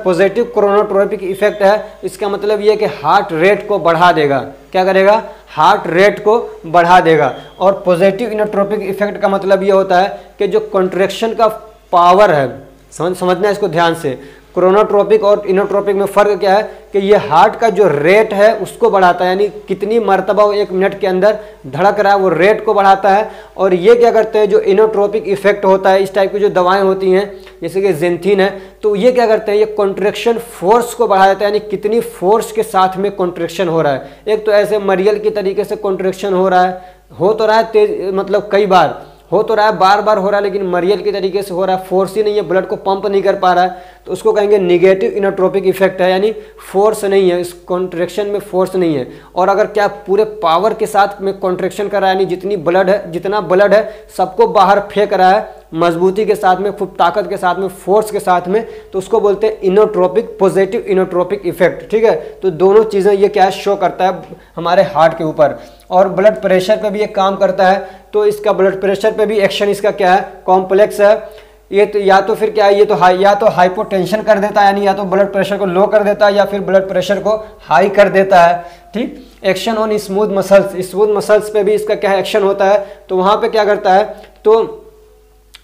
पॉजिटिव क्रोनोट्रोपिक इफेक्ट है, इसका मतलब ये कि हार्ट रेट को बढ़ा देगा। क्या करेगा, हार्ट रेट को बढ़ा देगा। और पॉजिटिव इनोट्रोपिक इफेक्ट का मतलब ये होता है कि जो कॉन्ट्रैक्शन का पावर है, समझना इसको ध्यान से। क्रोनोट्रोपिक और इनोट्रोपिक में फ़र्क क्या है कि ये हार्ट का जो रेट है उसको बढ़ाता है, यानी कितनी मरतबा वो 1 मिनट के अंदर धड़क रहा है वो रेट को बढ़ाता है। और ये क्या करते हैं, जो इनोट्रोपिक इफेक्ट होता है, इस टाइप की जो दवाएं होती हैं जैसे कि जेंथिन है, तो ये क्या करते हैं, ये कॉन्ट्रैक्शन फोर्स को बढ़ा देता है, यानी कितनी फोर्स के साथ में कॉन्ट्रैक्शन हो रहा है। एक तो ऐसे मरियल की तरीके से कॉन्ट्रैक्शन हो रहा है, हो तो रहा है तेज, मतलब कई बार हो तो रहा है, बार बार हो रहा है, लेकिन मरियल की तरीके से हो रहा है, फोर्स ही नहीं है, ब्लड को पंप नहीं कर पा रहा है, तो उसको कहेंगे निगेटिव इनोट्रोपिक इफेक्ट है, यानी फोर्स नहीं है, इस कॉन्ट्रैक्शन में फोर्स नहीं है। और अगर क्या पूरे पावर के साथ में कॉन्ट्रैक्शन कर रहा है, यानी जितना ब्लड है सबको बाहर फेंक रहा है मजबूती के साथ में, खूब ताकत के साथ में, फोर्स के साथ में, तो उसको बोलते हैं इनोट्रोपिक, पॉजिटिव इनोट्रोपिक इफेक्ट। ठीक है, तो दोनों चीज़ें ये क्या शो करता है हमारे हार्ट के ऊपर। और ब्लड प्रेशर पे भी ये काम करता है, तो इसका ब्लड प्रेशर पे भी एक्शन इसका क्या है, कॉम्प्लेक्स है। ये तो या तो फिर क्या है, ये तो या तो हाइपोटेंशन कर देता है, यानी या तो ब्लड प्रेशर को लो कर देता है या फिर ब्लड प्रेशर को हाई कर देता है। ठीक, एक्शन ऑन स्मूथ मसल्स पे भी इसका क्या है, एक्शन होता है। तो वहाँ पे क्या करता है, तो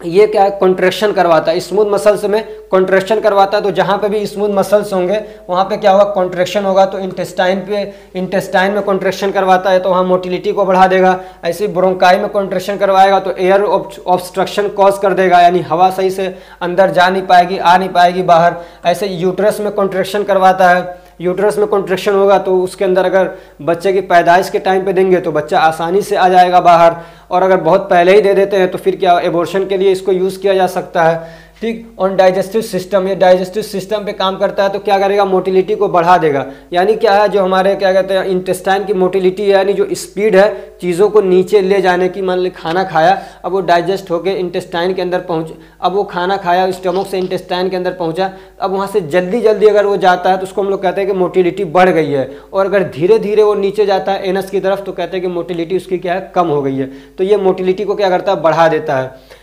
ये क्या है, कॉन्ट्रैक्शन करवाता है, स्मूथ मसल्स में कॉन्ट्रैक्शन करवाता है। तो जहाँ पे भी स्मूथ मसल्स होंगे वहाँ पे क्या होगा, कॉन्ट्रैक्शन होगा। तो इंटेस्टाइन में कॉन्ट्रैक्शन करवाता है, तो वहाँ मोटिलिटी को बढ़ा देगा। ऐसे ही ब्रोंकाई में कॉन्ट्रैक्शन करवाएगा तो एयर ऑब्स्ट्रक्शन कॉज कर देगा, यानी हवा सही से अंदर जा नहीं पाएगी, आ नहीं पाएगी बाहर। ऐसे यूट्रस में कॉन्ट्रैक्शन करवाता है, यूट्रस में कॉन्ट्रैक्शन होगा तो उसके अंदर अगर बच्चे की पैदाइश के टाइम पे देंगे तो बच्चा आसानी से आ जाएगा बाहर। और अगर बहुत पहले ही दे देते हैं तो फिर क्या, एबॉर्शन के लिए इसको यूज़ किया जा सकता है। ठीक, ऑन डाइजेस्टिव सिस्टम, ये डाइजेस्टिव सिस्टम पे काम करता है, तो क्या करेगा, मोटिलिटी को बढ़ा देगा। यानी क्या है, जो हमारे क्या कहते हैं इंटेस्टाइन की मोटिलिटी है, यानी जो स्पीड है चीज़ों को नीचे ले जाने की। मान ली खाना खाया, अब वो डाइजेस्ट होकर इंटेस्टाइन के अंदर पहुँच, अब वो खाना खाया स्टमक से इंटेस्टाइन के अंदर पहुँचा, अब वहाँ से जल्दी अगर वो जाता है तो उसको हम लोग कहते हैं कि मोटिलिटी बढ़ गई है। और अगर धीरे धीरे वो नीचे जाता है एनस की तरफ तो कहते हैं कि मोटिलिटी उसकी क्या है, कम हो गई है। तो ये मोटिलिटी को क्या करता है, बढ़ा देता है।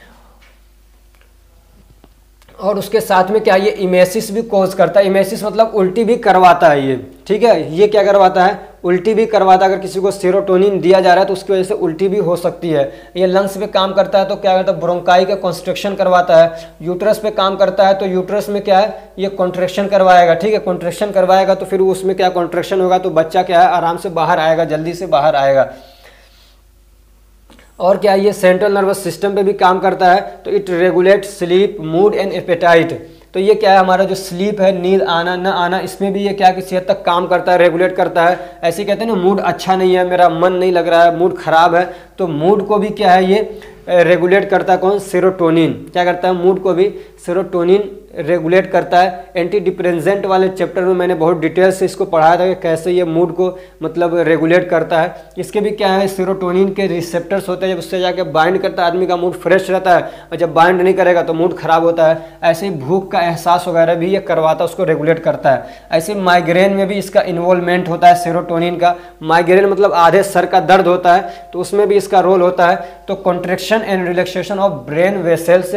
और उसके साथ में क्या, ये इमेसिस भी कॉज करता है। इमेसिस मतलब उल्टी भी करवाता है ये। ठीक है, ये क्या करवाता है, उल्टी भी करवाता है। अगर किसी को सेरोटोनिन दिया जा रहा है तो उसकी वजह से उल्टी भी हो सकती है। ये लंग्स पे काम करता है, तो क्या करता है, ब्रोंकाई का कंस्ट्रक्शन करवाता है। यूट्रस पे काम करता है, तो यूट्रस में क्या है, ये कॉन्ट्रैक्शन करवाएगा। ठीक है, कॉन्ट्रैक्शन करवाएगा तो फिर उसमें क्या कॉन्ट्रैक्शन होगा, तो बच्चा क्या है, आराम से बाहर आएगा, जल्दी से बाहर आएगा। और क्या, ये सेंट्रल नर्वस सिस्टम पे भी काम करता है, तो it regulate sleep, mood and appetite. तो ये क्या है, हमारा जो स्लीप है, नींद आना न आना, इसमें भी ये क्या किसी हद तक काम करता है, रेगुलेट करता है। ऐसे कहते हैं ना, मूड अच्छा नहीं है, मेरा मन नहीं लग रहा है, मूड खराब है, तो मूड को भी क्या है, ये रेगुलेट करता है। कौन, सेरोटोनिन। क्या करता है, मूड को भी सेरोटोनिन रेगुलेट करता है। एंटी डिप्रेसेंट वाले चैप्टर में मैंने बहुत डिटेल से इसको पढ़ाया था कि कैसे ये मूड को मतलब रेगुलेट करता है। इसके भी क्या है, सेरोटोनिन के रिसेप्टर्स होते हैं, जब उससे जाके बाइंड करता है आदमी का मूड फ्रेश रहता है, और जब बाइंड नहीं करेगा तो मूड खराब होता है। ऐसे ही भूख का एहसास वगैरह भी ये करवाता है, उसको रेगुलेट करता है। ऐसे माइग्रेन में भी इसका इन्वॉल्वमेंट होता है सेरोटोनिन का। माइग्रेन मतलब आधे सर का दर्द होता है, तो उसमें भी इसका रोल होता है। तो contraction and relaxation of brain vessels,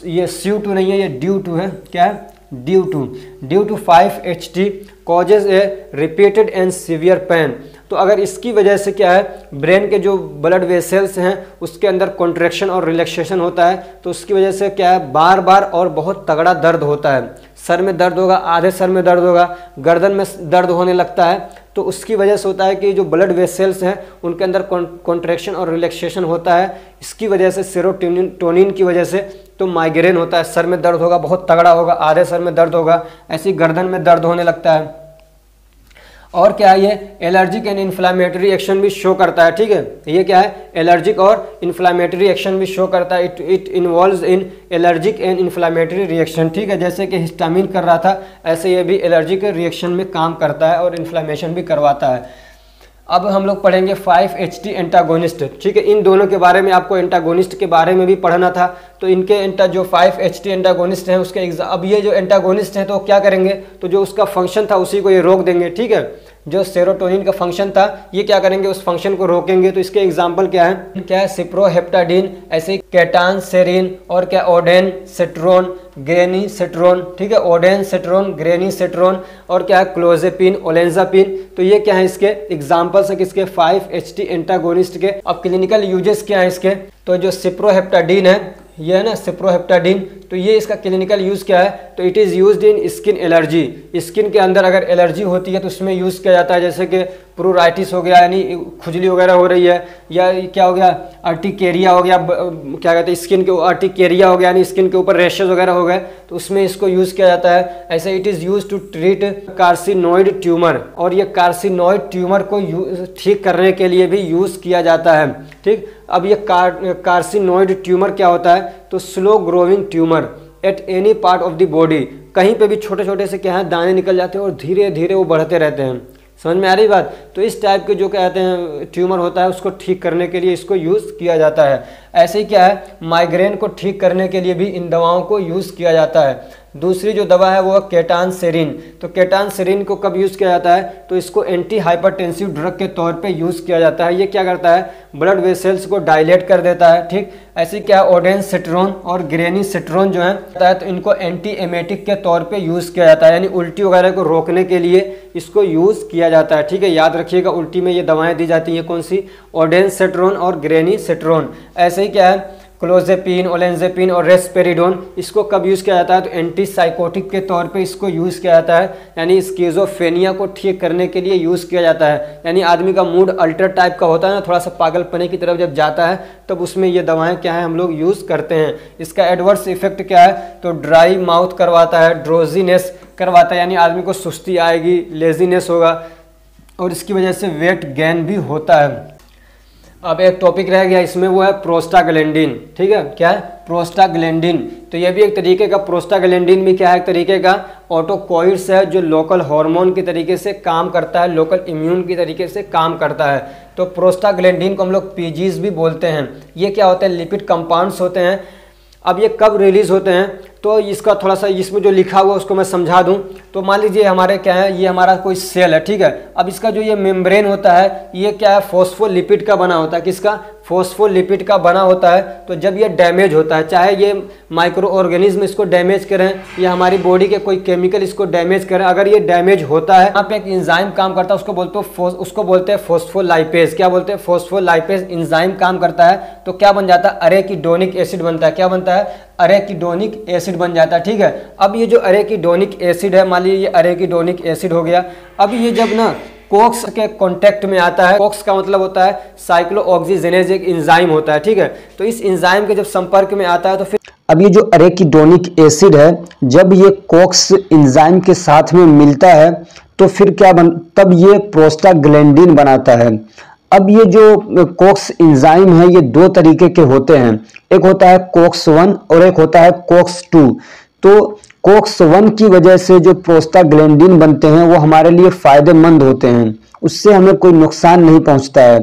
ये CO2 नहीं है, ये D2 है। क्या है? Due to 5-HT causes a repeated and severe pain. तो अगर इसकी वजह से क्या है, ब्रेन के जो ब्लड वेसल्स हैं उसके अंदर कॉन्ट्रैक्शन और रिलैक्सेशन होता है, तो उसकी वजह से क्या है, बार बार और बहुत तगड़ा दर्द होता है। सर में दर्द होगा, आधे सर में दर्द होगा, गर्दन में दर्द होने लगता है। तो उसकी वजह से होता है कि जो ब्लड वेसल्स हैं उनके अंदर कॉन्ट्रैक्शन और रिलैक्सेशन होता है। इसकी वजह से सेरोटोनिन की वजह से तो माइग्रेन होता है। सर में दर्द होगा, बहुत तगड़ा होगा, आधे सर में दर्द होगा, ऐसी गर्दन में दर्द होने लगता है। और क्या है, ये एलर्जिक एंड इन्फ्लामेटरी एक्शन भी शो करता है। ठीक है, ये क्या है, एलर्जिक और इन्फ्लामेटरी एक्शन भी शो करता है। It involves in allergic and inflammatory reaction. ठीक है, जैसे कि हिस्टामिन कर रहा था, ऐसे ये भी एलर्जिक रिएक्शन में काम करता है और इन्फ्लामेशन भी करवाता है। अब हम लोग पढ़ेंगे 5-HT एंटागोनिस्ट। ठीक है, इन दोनों के बारे में आपको एंटागोनिस्ट के बारे में भी पढ़ना था। तो इनके जो 5-HT एंटागोनिस्ट हैं उसके अब ये जो एंटागोनिस्ट हैं तो क्या करेंगे, तो जो उसका फंक्शन था उसी को ये रोक देंगे। ठीक है, जो सेरोटोनिन का फंक्शन था ये क्या करेंगे, उस फंक्शन को रोकेंगे। तो इसके एग्जाम्पल क्या है, क्या है, सिप्रोहेप्टाडीन, ऐसे केटान सेरीन, और क्या ओडेन सेट्रोन ग्रेनी सेट्रोन। ठीक है, ओडेन सेट्रोन ग्रेनी सेट्रोन, और क्या है, क्लोजेपिन ओलेंजापिन। तो ये क्या है, इसके एग्जाम्पल्स है किसके, 5-HT एंटागोनिस्ट के। अब क्लिनिकल यूजेस क्या है इसके, तो जो सिप्रोहेप्टाडीन है, ये है ना सिप्रोहेप्टाडीन, तो ये इसका क्लिनिकल यूज़ क्या है, तो it is used in skin allergy. Skin के अंदर अगर एलर्जी होती है तो उसमें यूज़ किया जाता है, जैसे कि प्रोराइटिस हो गया, यानी खुजली वगैरह हो रही है, या क्या हो गया, अर्टिकेरिया हो गया, क्या कहते हैं, स्किन के अर्टिकेरिया हो गया, यानी स्किन के ऊपर रैशेज वगैरह हो गए, तो उसमें इसको यूज़ किया जाता है। ऐसे it is use to treat carcinoid tumour, और ये कार्सिनोइड ट्यूमर को ठीक करने के लिए भी यूज़ किया जाता है। ठीक, अब ये कार्सिनोइड ट्यूमर क्या होता है, तो slow growing tumour at any part of the body, कहीं पे भी छोटे छोटे से क्या है दाने निकल जाते हैं और धीरे धीरे वो बढ़ते रहते हैं। समझ में आ रही बात। तो इस टाइप के जो कहते हैं ट्यूमर होता है उसको ठीक करने के लिए इसको यूज़ किया जाता है। ऐसे ही क्या है, माइग्रेन को ठीक करने के लिए भी इन दवाओं को यूज़ किया जाता है। दूसरी जो दवा है वो है केटान सेरीन। तो केटान सेरीन को कब यूज़ किया जाता है, तो इसको एंटी हाइपरटेंसिव ड्रग के तौर पे यूज़ किया जाता है। ये क्या करता है, ब्लड वेसल्स को डायलेट कर देता है। ठीक, ऐसे क्या है, ओडेन सेट्रोन और ग्रेनी सेट्रोन जो है तो इनको एंटी एमेटिक के तौर पे यूज़ किया जाता है, यानी उल्टी वगैरह को रोकने के लिए इसको यूज़ किया जाता है। ठीक है, याद रखिएगा, उल्टी में ये दवाएं दी जाती हैं, कौन सी, ओडेन सेट्रोन और ग्रेनी सेट्रोन। ऐसे ही क्या है, क्लोजेपिन ओलेंजेपिन और रेस्पेरिडोन, इसको कब यूज़ किया जाता है, तो एंटी साइकोटिक के तौर पे इसको यूज़ किया जाता है, यानी स्किज़ोफ्रेनिया को ठीक करने के लिए यूज़ किया जाता है। यानी आदमी का मूड अल्टर टाइप का होता है ना, थोड़ा सा पागलपने की तरफ जब जाता है तब उसमें ये दवाएं क्या है हम लोग यूज़ करते हैं। इसका एडवर्स इफेक्ट क्या है, तो ड्राई माउथ करवाता है, ड्रोजीनेस करवाता है, यानी आदमी को सुस्ती आएगी, लेजीनेस होगा, और इसकी वजह से वेट गेन भी होता है। अब एक टॉपिक रह गया इसमें, वो है प्रोस्टाग्लैंडिन। ठीक है, क्या है, प्रोस्टाग्लैंडिन। तो ये भी एक तरीके का, प्रोस्टाग्लैंडिन भी क्या है, एक तरीके का ऑटोकॉइड्स है जो लोकल हार्मोन की तरीके से काम करता है, लोकल इम्यून की तरीके से काम करता है। तो प्रोस्टाग्लैंडिन को हम लोग पीजीज भी बोलते हैं। ये क्या होते हैं, लिपिड कंपाउंड्स होते हैं। अब ये कब रिलीज होते हैं, तो इसका थोड़ा सा इसमें जो लिखा हुआ उसको मैं समझा दूं। तो मान लीजिए हमारे क्या है, ये हमारा कोई सेल है। ठीक है, अब इसका जो ये मेम्ब्रेन होता है ये क्या है, फॉस्फोलिपिड का बना होता है। किसका, फॉस्फोलिपिड का बना होता है। तो जब ये डैमेज होता है, चाहे ये माइक्रो ऑर्गेनिज्म इसको डैमेज करें या हमारी बॉडी के कोई केमिकल इसको डैमेज करें, अगर ये डैमेज होता है, यहाँ पे एक एंजाइम काम करता है, उसको बोलते हैं फॉस्फोलाइपेज। क्या बोलते हैं, फॉस्फोलाइपेज एंजाइम काम करता है। तो क्या बन जाता है, अरेकिडोनिक एसिड बनता है। क्या बनता है, अरेकिडोनिक एसिड बन जाता है। ठीक है, अब ये जो अरेकिडोनिक एसिड है, मान लीजिए ये अरेकिडोनिक एसिड हो गया। अब ये जब ना कोक्स के कांटेक्ट में आता है, कोक्स का मतलब होता है साइक्लोऑक्सीजनेज, एक एंजाइम होता है। ठीक है, तो इस एंजाइम के जब संपर्क में आता है तो फिर अब ये जो अरेकिडोनिक एसिड है, जब ये कोक्स एंजाइम के साथ में मिलता है तो फिर क्या तब ये प्रोस्टाग्लैंडिन बनाता है। अब ये जो कोक्स एंजाइम है ये दो तरीके के होते हैं, एक होता है कोक्स 1 और एक होता है कोक्स 2। तो कोक्स 1 की वजह से जो प्रोस्टाग्लैंडिन बनते हैं वो हमारे लिए फायदेमंद होते हैं, उससे हमें कोई नुकसान नहीं पहुंचता है।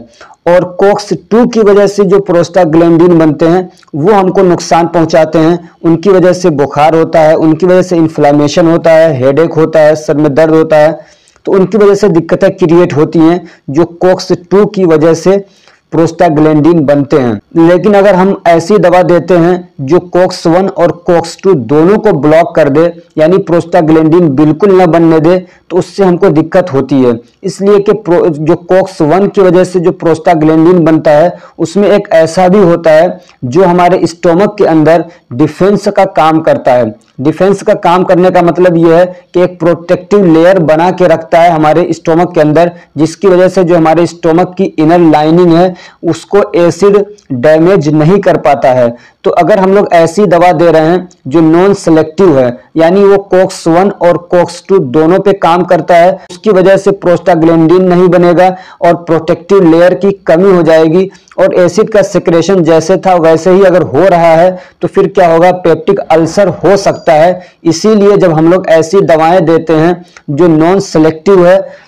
और कोक्स 2 की वजह से जो प्रोस्टाग्लैंडिन बनते हैं वो हमको नुकसान पहुंचाते हैं। उनकी वजह से बुखार होता है, उनकी वजह से इन्फ्लामेशन होता है, हेडेक होता है, सर में दर्द होता है, तो उनकी वजह से दिक्कतें क्रिएट होती हैं जो कोक्स 2 की वजह से प्रोस्टाग्लैंडिन बनते हैं। लेकिन अगर हम ऐसी दवा देते हैं जो कोक्स 1 और कोक्स 2 दोनों को ब्लॉक कर दे, यानी प्रोस्टाग्लैंडिन बिल्कुल न बनने दे, तो उससे हमको दिक्कत होती है। इसलिए कि जो कोक्स 1 की वजह से जो प्रोस्टाग्लैंडिन बनता है उसमें एक ऐसा भी होता है जो हमारे स्टोमक के अंदर डिफेंस का काम करता है। डिफेंस का काम करने का मतलब यह है कि एक प्रोटेक्टिव लेयर बना के रखता है हमारे स्टोमक के अंदर, जिसकी वजह से जो हमारे स्टोमक की इनर लाइनिंग है उसको एसिड डैमेज नहीं कर पाता है। तो अगर हम लोग ऐसी दवा दे रहे हैं जो नॉन सेलेक्टिव है, यानी वो कोक्स 1 और कोक्स 2 दोनों पे काम करता है, उसकी वजह से प्रोस्टाग्लैंडिन नहीं बनेगा और प्रोटेक्टिव लेयर की कमी हो जाएगी और एसिड का सिक्रेशन जैसे था वैसे ही अगर हो रहा है तो फिर क्या होगा, पेप्टिक अल्सर हो सकता है। इसीलिए जब हम लोग ऐसी दवाएं देते हैं जो नॉन सेलेक्टिव है,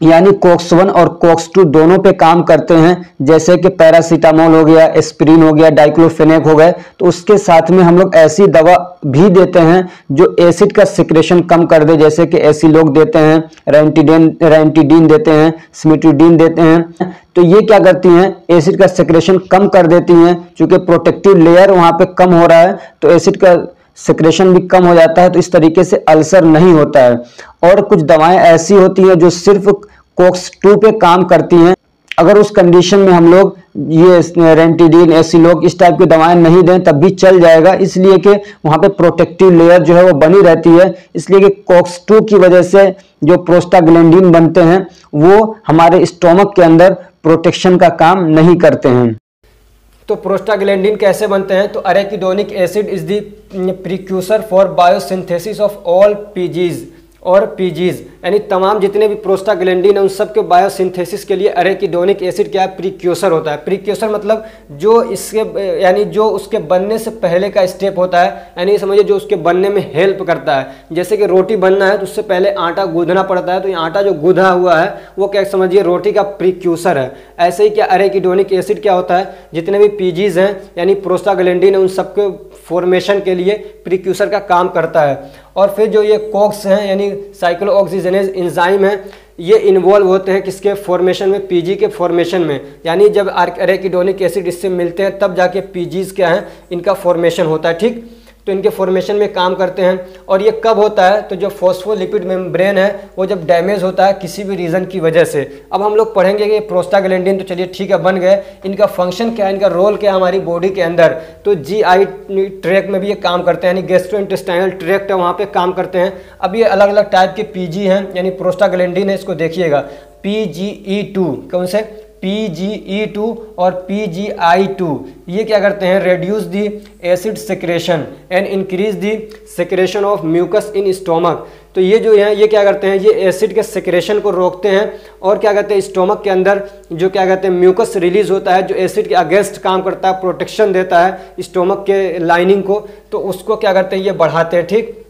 यानी कोक्स 1 और कोक्स 2 दोनों पे काम करते हैं, जैसे कि पैरासीटामोल हो गया, एस्पिरिन हो गया, डाइक्लोफेनेक हो गए, तो उसके साथ में हम लोग ऐसी दवा भी देते हैं जो एसिड का सिक्रेशन कम कर दे, जैसे कि एसिलोक देते हैं, रेंटिडीन देते हैं, सिमिट्रिडीन देते हैं। तो ये क्या करती हैं, एसिड का सिक्रेशन कम कर देती हैं। चूंकि प्रोटेक्टिव लेयर वहां पे कम हो रहा है तो एसिड का सिक्रेशन भी कम हो जाता है, तो इस तरीके से अल्सर नहीं होता है। और कुछ दवाएं ऐसी होती हैं जो सिर्फ कोक्स 2 पे काम करती हैं। अगर उस कंडीशन में हम लोग ये रेंटिडीन, एसिलोक इस टाइप की दवाएं नहीं दें तब भी चल जाएगा, इसलिए कि वहां पे प्रोटेक्टिव लेयर जो है वो बनी रहती है। इसलिए कि कोक्स 2 की वजह से जो प्रोस्टाग्लैंडिन बनते हैं वो हमारे स्टोमक के अंदर प्रोटेक्शन का काम नहीं करते हैं। तो प्रोस्टाग्लैंडिन कैसे बनते हैं? तो arachidonic acid is the precursor for biosynthesis of all PGs और पीजीज, यानी तमाम जितने भी प्रोस्टाग्लैंडिन है उन सब के बायोसिंथेसिस के लिए अरेकिडोनिक एसिड क्या है, प्रीक्यूसर होता है। प्रीक्यूसर मतलब जो इसके यानी जो उसके बनने से पहले का स्टेप होता है, यानी समझिए जो उसके बनने में हेल्प करता है। जैसे कि रोटी बनना है तो उससे पहले आटा गूंदना पड़ता है, तो ये आटा जो गूंधा हुआ है वो क्या समझिए रोटी का प्रीक्यूसर है। ऐसे ही क्या अरेकिडोनिक एसिड क्या होता है, जितने भी पीजीज हैं यानी प्रोस्टाग्लैंडिन है उन सबके फॉर्मेशन के लिए प्रीक्यूसर का काम करता है। और फिर जो ये कोक्स हैं यानी साइक्लोऑक्सीजनेज एंजाइम है, ये इन्वॉल्व होते हैं किसके फॉर्मेशन में, पीजी के फॉर्मेशन में। यानी जब अरेकिडोनिक एसिड इससे मिलते हैं तब जाके पीजीज क्या हैं, इनका फॉर्मेशन होता है। ठीक, तो इनके फॉर्मेशन में काम करते हैं। और ये कब होता है, तो जो फॉस्फोलिपिड मेम्ब्रेन है वो जब डैमेज होता है किसी भी रीज़न की वजह से। अब हम लोग पढ़ेंगे कि प्रोस्टाग्लैंडिन तो चलिए ठीक है बन गए, इनका फंक्शन क्या है, इनका रोल क्या है हमारी बॉडी के अंदर। तो जीआई ट्रैक में भी ये काम करते हैं, यानी गैस्ट्रोइंटेस्टाइनल ट्रैक्ट है वहाँ पे काम करते हैं। अब ये अलग अलग टाइप के पीजी हैं यानी प्रोस्टाग्लैंडिन है, इसको देखिएगा PGE2, कौन से PGE2 और PGI2, ये क्या करते हैं, reduce the acid secretion and increase the secretion of mucus in stomach. तो ये जो है ये क्या करते हैं, ये एसिड के सिक्रेशन को रोकते हैं और क्या कहते हैं स्टोमक के अंदर जो क्या कहते हैं म्यूकस रिलीज होता है जो एसिड के अगेंस्ट काम करता है, प्रोटेक्शन देता है स्टोमक के लाइनिंग को, तो उसको क्या करते हैं ये बढ़ाते हैं। ठीक,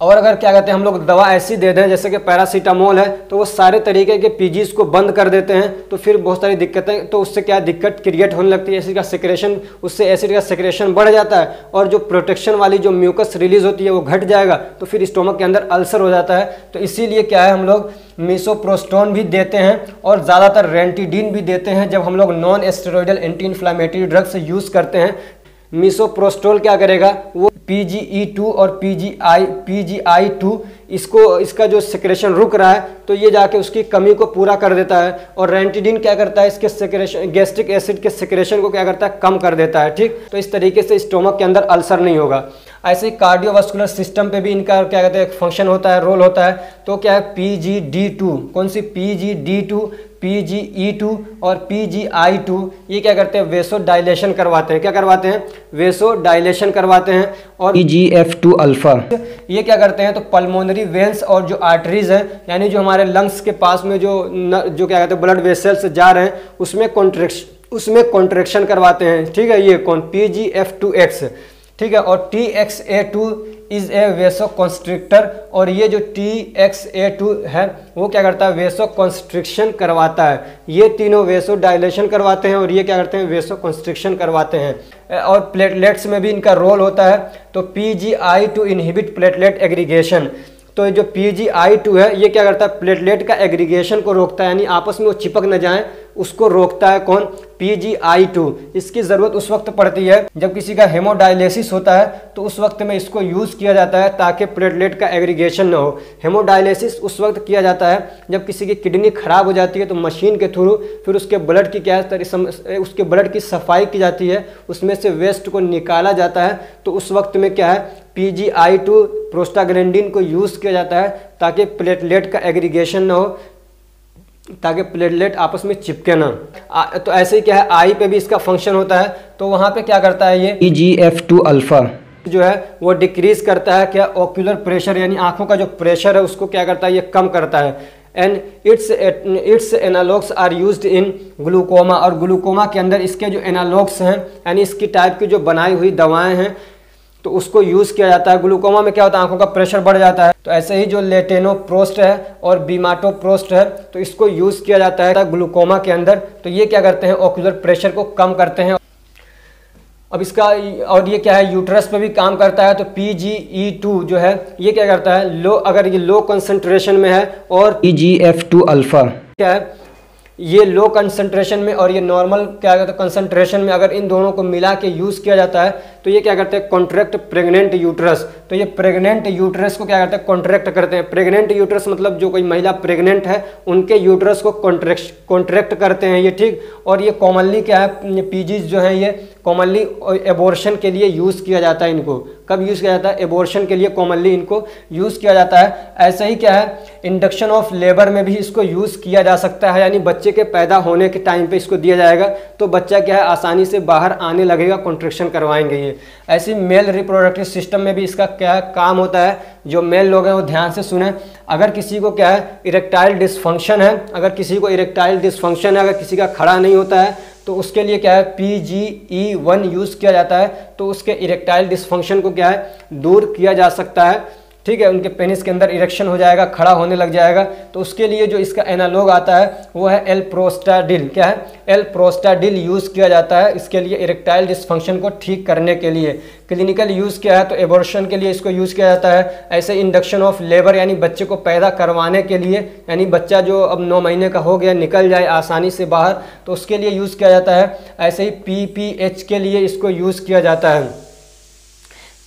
और अगर क्या कहते हैं हम लोग दवा ऐसी दे दें जैसे कि पैरासीटामोल है तो वो सारे तरीके के पीजीज को बंद कर देते हैं, तो फिर बहुत सारी दिक्कतें, तो उससे क्या दिक्कत क्रिएट होने लगती है, एसिड का सिक्रेशन, उससे एसिड का सिक्रेशन बढ़ जाता है और जो प्रोटेक्शन वाली जो म्यूकस रिलीज होती है वो घट जाएगा, तो फिर स्टोमक के अंदर अल्सर हो जाता है। तो इसीलिए क्या है हम लोग मिसोप्रोस्टोन भी देते हैं और ज़्यादातर रेंटिडीन भी देते हैं जब हम लोग non steroidal anti inflammatory drugs use करते हैं। मिसोप्रोस्टोल क्या करेगा, वो PGE2 और PGI2 इसका जो सिक्रेशन रुक रहा है तो ये जाके उसकी कमी को पूरा कर देता है। और रेंटिडीन क्या करता है, इसके सिक्रेशन, गैस्ट्रिक एसिड के सिक्रेशन को क्या करता है, कम कर देता है। ठीक, तो इस तरीके से स्टोमक के अंदर अल्सर नहीं होगा। ऐसे ही कार्डियोवास्कुलर सिस्टम पे भी इनका क्या कहते हैं फंक्शन होता है, रोल होता है। तो क्या है PGD2, कौन सी PGD2, PGE2 और PGI2, ये क्या करते हैं वेसो डायलेशन करवाते हैं। क्या करवाते हैं, वेसो डायलेशन करवाते हैं। और EGF2 अल्फा, ये क्या करते हैं, तो पल्मोनरी वेन्स और जो आर्टरीज हैं यानी जो हमारे लंग्स के पास में जो क्या कहते हैं ब्लड वेसल्स जा रहे हैं उसमें उसमें कॉन्ट्रैक्शन करवाते हैं, ठीक है। ये कौन, PGF2X, ठीक है। और TXA2 इज ए वेसो कॉन्स्ट्रिक्टर, और ये जो TXA2 है वो क्या करता है, वेसो कॉन्स्ट्रिक्शन करवाता है। ये तीनों वेसो डायलेशन करवाते हैं और ये क्या करते हैं, वेसो कॉन्स्ट्रिक्शन करवाते हैं। और प्लेटलेट्स में भी इनका रोल होता है। तो PGI2 इनहिबिट प्लेटलेट एग्रीगेशन, तो जो PGI2 है ये क्या करता है, प्लेटलेट का एग्रीगेशन को रोकता है, यानी आपस में वो चिपक न जाए उसको रोकता है। कौन, PGI2। इसकी ज़रूरत उस वक्त पड़ती है जब किसी का हेमोडायलिसिस होता है, तो उस वक्त में इसको यूज़ किया जाता है ताकि प्लेटलेट का एग्रीगेशन ना हो। हेमोडायलिसिस उस वक्त किया जाता है जब किसी की किडनी खराब हो जाती है, तो मशीन के थ्रू फिर उसके ब्लड की उसके ब्लड की सफाई की जाती है, उसमें से वेस्ट को निकाला जाता है। तो उस वक्त में क्या है, PGI2 प्रोस्टाग्लैंडिन को यूज़ किया जाता है ताकि प्लेटलेट का एग्रीगेशन ना हो, ताकि प्लेटलेट आपस में चिपके ना। तो ऐसे ही क्या है, आई पे भी इसका फंक्शन होता है। तो वहाँ पे क्या करता है, ये EGF2 अल्फा जो है वो डिक्रीज करता है क्या, ऑक्यूलर प्रेशर, यानी आंखों का जो प्रेशर है उसको क्या करता है, ये कम करता है। And its analogues are used in glaucoma, और ग्लूकोमा के अंदर इसके जो एनालॉग्स हैं, यानी इसकी टाइप की जो बनाई हुई दवाएं हैं, तो उसको यूज़ किया जाता है। ग्लूकोमा में क्या होता है, आंखों का प्रेशर बढ़ जाता है। तो ऐसे ही जो लेटेनोप्रोस्ट है और बीमाटोप्रोस्ट है, तो इसको यूज़ किया जाता है ग्लूकोमा के अंदर। तो ये क्या करते हैं, ऑक्यूलर प्रेशर को कम करते हैं। अब इसका और ये क्या है, यूट्रस पे भी काम करता है। तो PGE2 जो है ये क्या करता है, लो, अगर ये लो कंसंट्रेशन में है, और EGF2 अल्फा क्या है, ये लो कंसंट्रेशन में और ये नॉर्मल क्या कहते हैं कंसंट्रेशन में, अगर इन दोनों को मिला के यूज़ किया जाता है तो ये क्या करते हैं, कॉन्ट्रैक्ट प्रेग्नेंट यूट्रस। तो ये प्रेग्नेंट यूट्रस को क्या करते हैं, कॉन्ट्रैक्ट करते हैं। प्रेग्नेंट यूट्रस मतलब जो कोई महिला प्रेग्नेंट है उनके यूट्रस को कॉन्ट्रैक्ट करते हैं ये, ठीक। और ये कॉमनली क्या है, पीजीज जो है ये कॉमनली एबॉर्शन के लिए यूज़ किया जाता है। इनको कब यूज़ किया जाता है, एबॉर्शन के लिए कॉमनली इनको यूज़ किया जाता है। ऐसे ही क्या है, इंडक्शन ऑफ लेबर में भी इसको यूज़ किया जा सकता है, यानी बच्चे के पैदा होने के टाइम पे इसको दिया जाएगा तो बच्चा क्या है, आसानी से बाहर आने लगेगा, कॉन्ट्रैक्शन करवाएंगे ये। ऐसे मेल रिप्रोडक्टिव सिस्टम में भी इसका क्या काम होता है, जो मेल लोग हैं वो ध्यान से सुने। अगर किसी को क्या है, इरेक्टाइल डिसफंक्शन है, अगर किसी को इरेक्टाइल डिसफंक्शन है, अगर किसी का खड़ा नहीं होता है, तो उसके लिए क्या है, PGE1 यूज़ किया जाता है। तो उसके इरेक्टाइल डिसफंक्शन को क्या है, दूर किया जा सकता है, ठीक है। उनके पेनिस के अंदर इरेक्शन हो जाएगा, खड़ा होने लग जाएगा। तो उसके लिए जो इसका एनालॉग आता है वो है एलप्रोस्टाडिल। क्या है, एलप्रोस्टाडिल यूज़ किया जाता है इसके लिए, इरेक्टाइल डिसफंक्शन को ठीक करने के लिए। क्लिनिकल यूज़ किया है तो एबॉर्शन के लिए इसको यूज़ किया जाता है। ऐसे इंडक्शन ऑफ लेबर, यानी बच्चे को पैदा करवाने के लिए, यानी बच्चा जो अब 9 महीने का हो गया निकल जाए आसानी से बाहर, तो उसके लिए यूज़ किया जाता है। ऐसे ही PPH के लिए इसको यूज़ किया जाता है।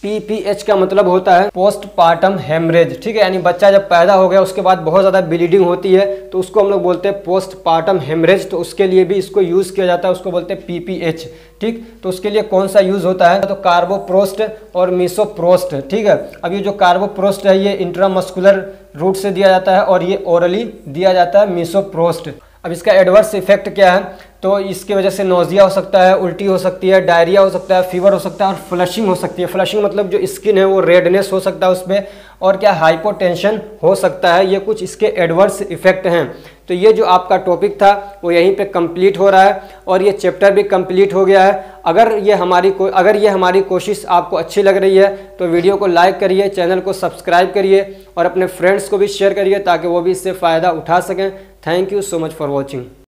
PPH का मतलब होता है पोस्टपार्टम हेमरेज, ठीक है। यानी बच्चा जब पैदा हो गया उसके बाद बहुत ज़्यादा ब्लीडिंग होती है तो उसको हम लोग बोलते हैं पोस्टपार्टम हेमरेज। तो उसके लिए भी इसको यूज़ किया जाता है, उसको बोलते हैं PPH, ठीक। तो उसके लिए कौन सा यूज़ होता है, तो कार्बोप्रोस्ट और मीसोप्रोस्ट, ठीक है। अब ये जो कार्बोप्रोस्ट है ये इंट्रामस्कुलर रूट से दिया जाता है और ये ओरली दिया जाता है मीसोप्रोस्ट। अब इसका एडवर्स इफेक्ट क्या है, तो इसकी वजह से नोजिया हो सकता है, उल्टी हो सकती है, डायरिया हो सकता है, फीवर हो सकता है और फ्लशिंग हो सकती है। फ्लशिंग मतलब जो स्किन है वो रेडनेस हो सकता है उसमें, और क्या हाइपोटेंशन हो सकता है। ये कुछ इसके एडवर्स इफेक्ट हैं। तो ये जो आपका टॉपिक था वो यहीं पे कंप्लीट हो रहा है और ये चैप्टर भी कंप्लीट हो गया है। अगर ये हमारी कोशिश आपको अच्छी लग रही है तो वीडियो को लाइक करिए, चैनल को सब्सक्राइब करिए और अपने फ्रेंड्स को भी शेयर करिए ताकि वो भी इससे फ़ायदा उठा सकें। Thank you so much for watching.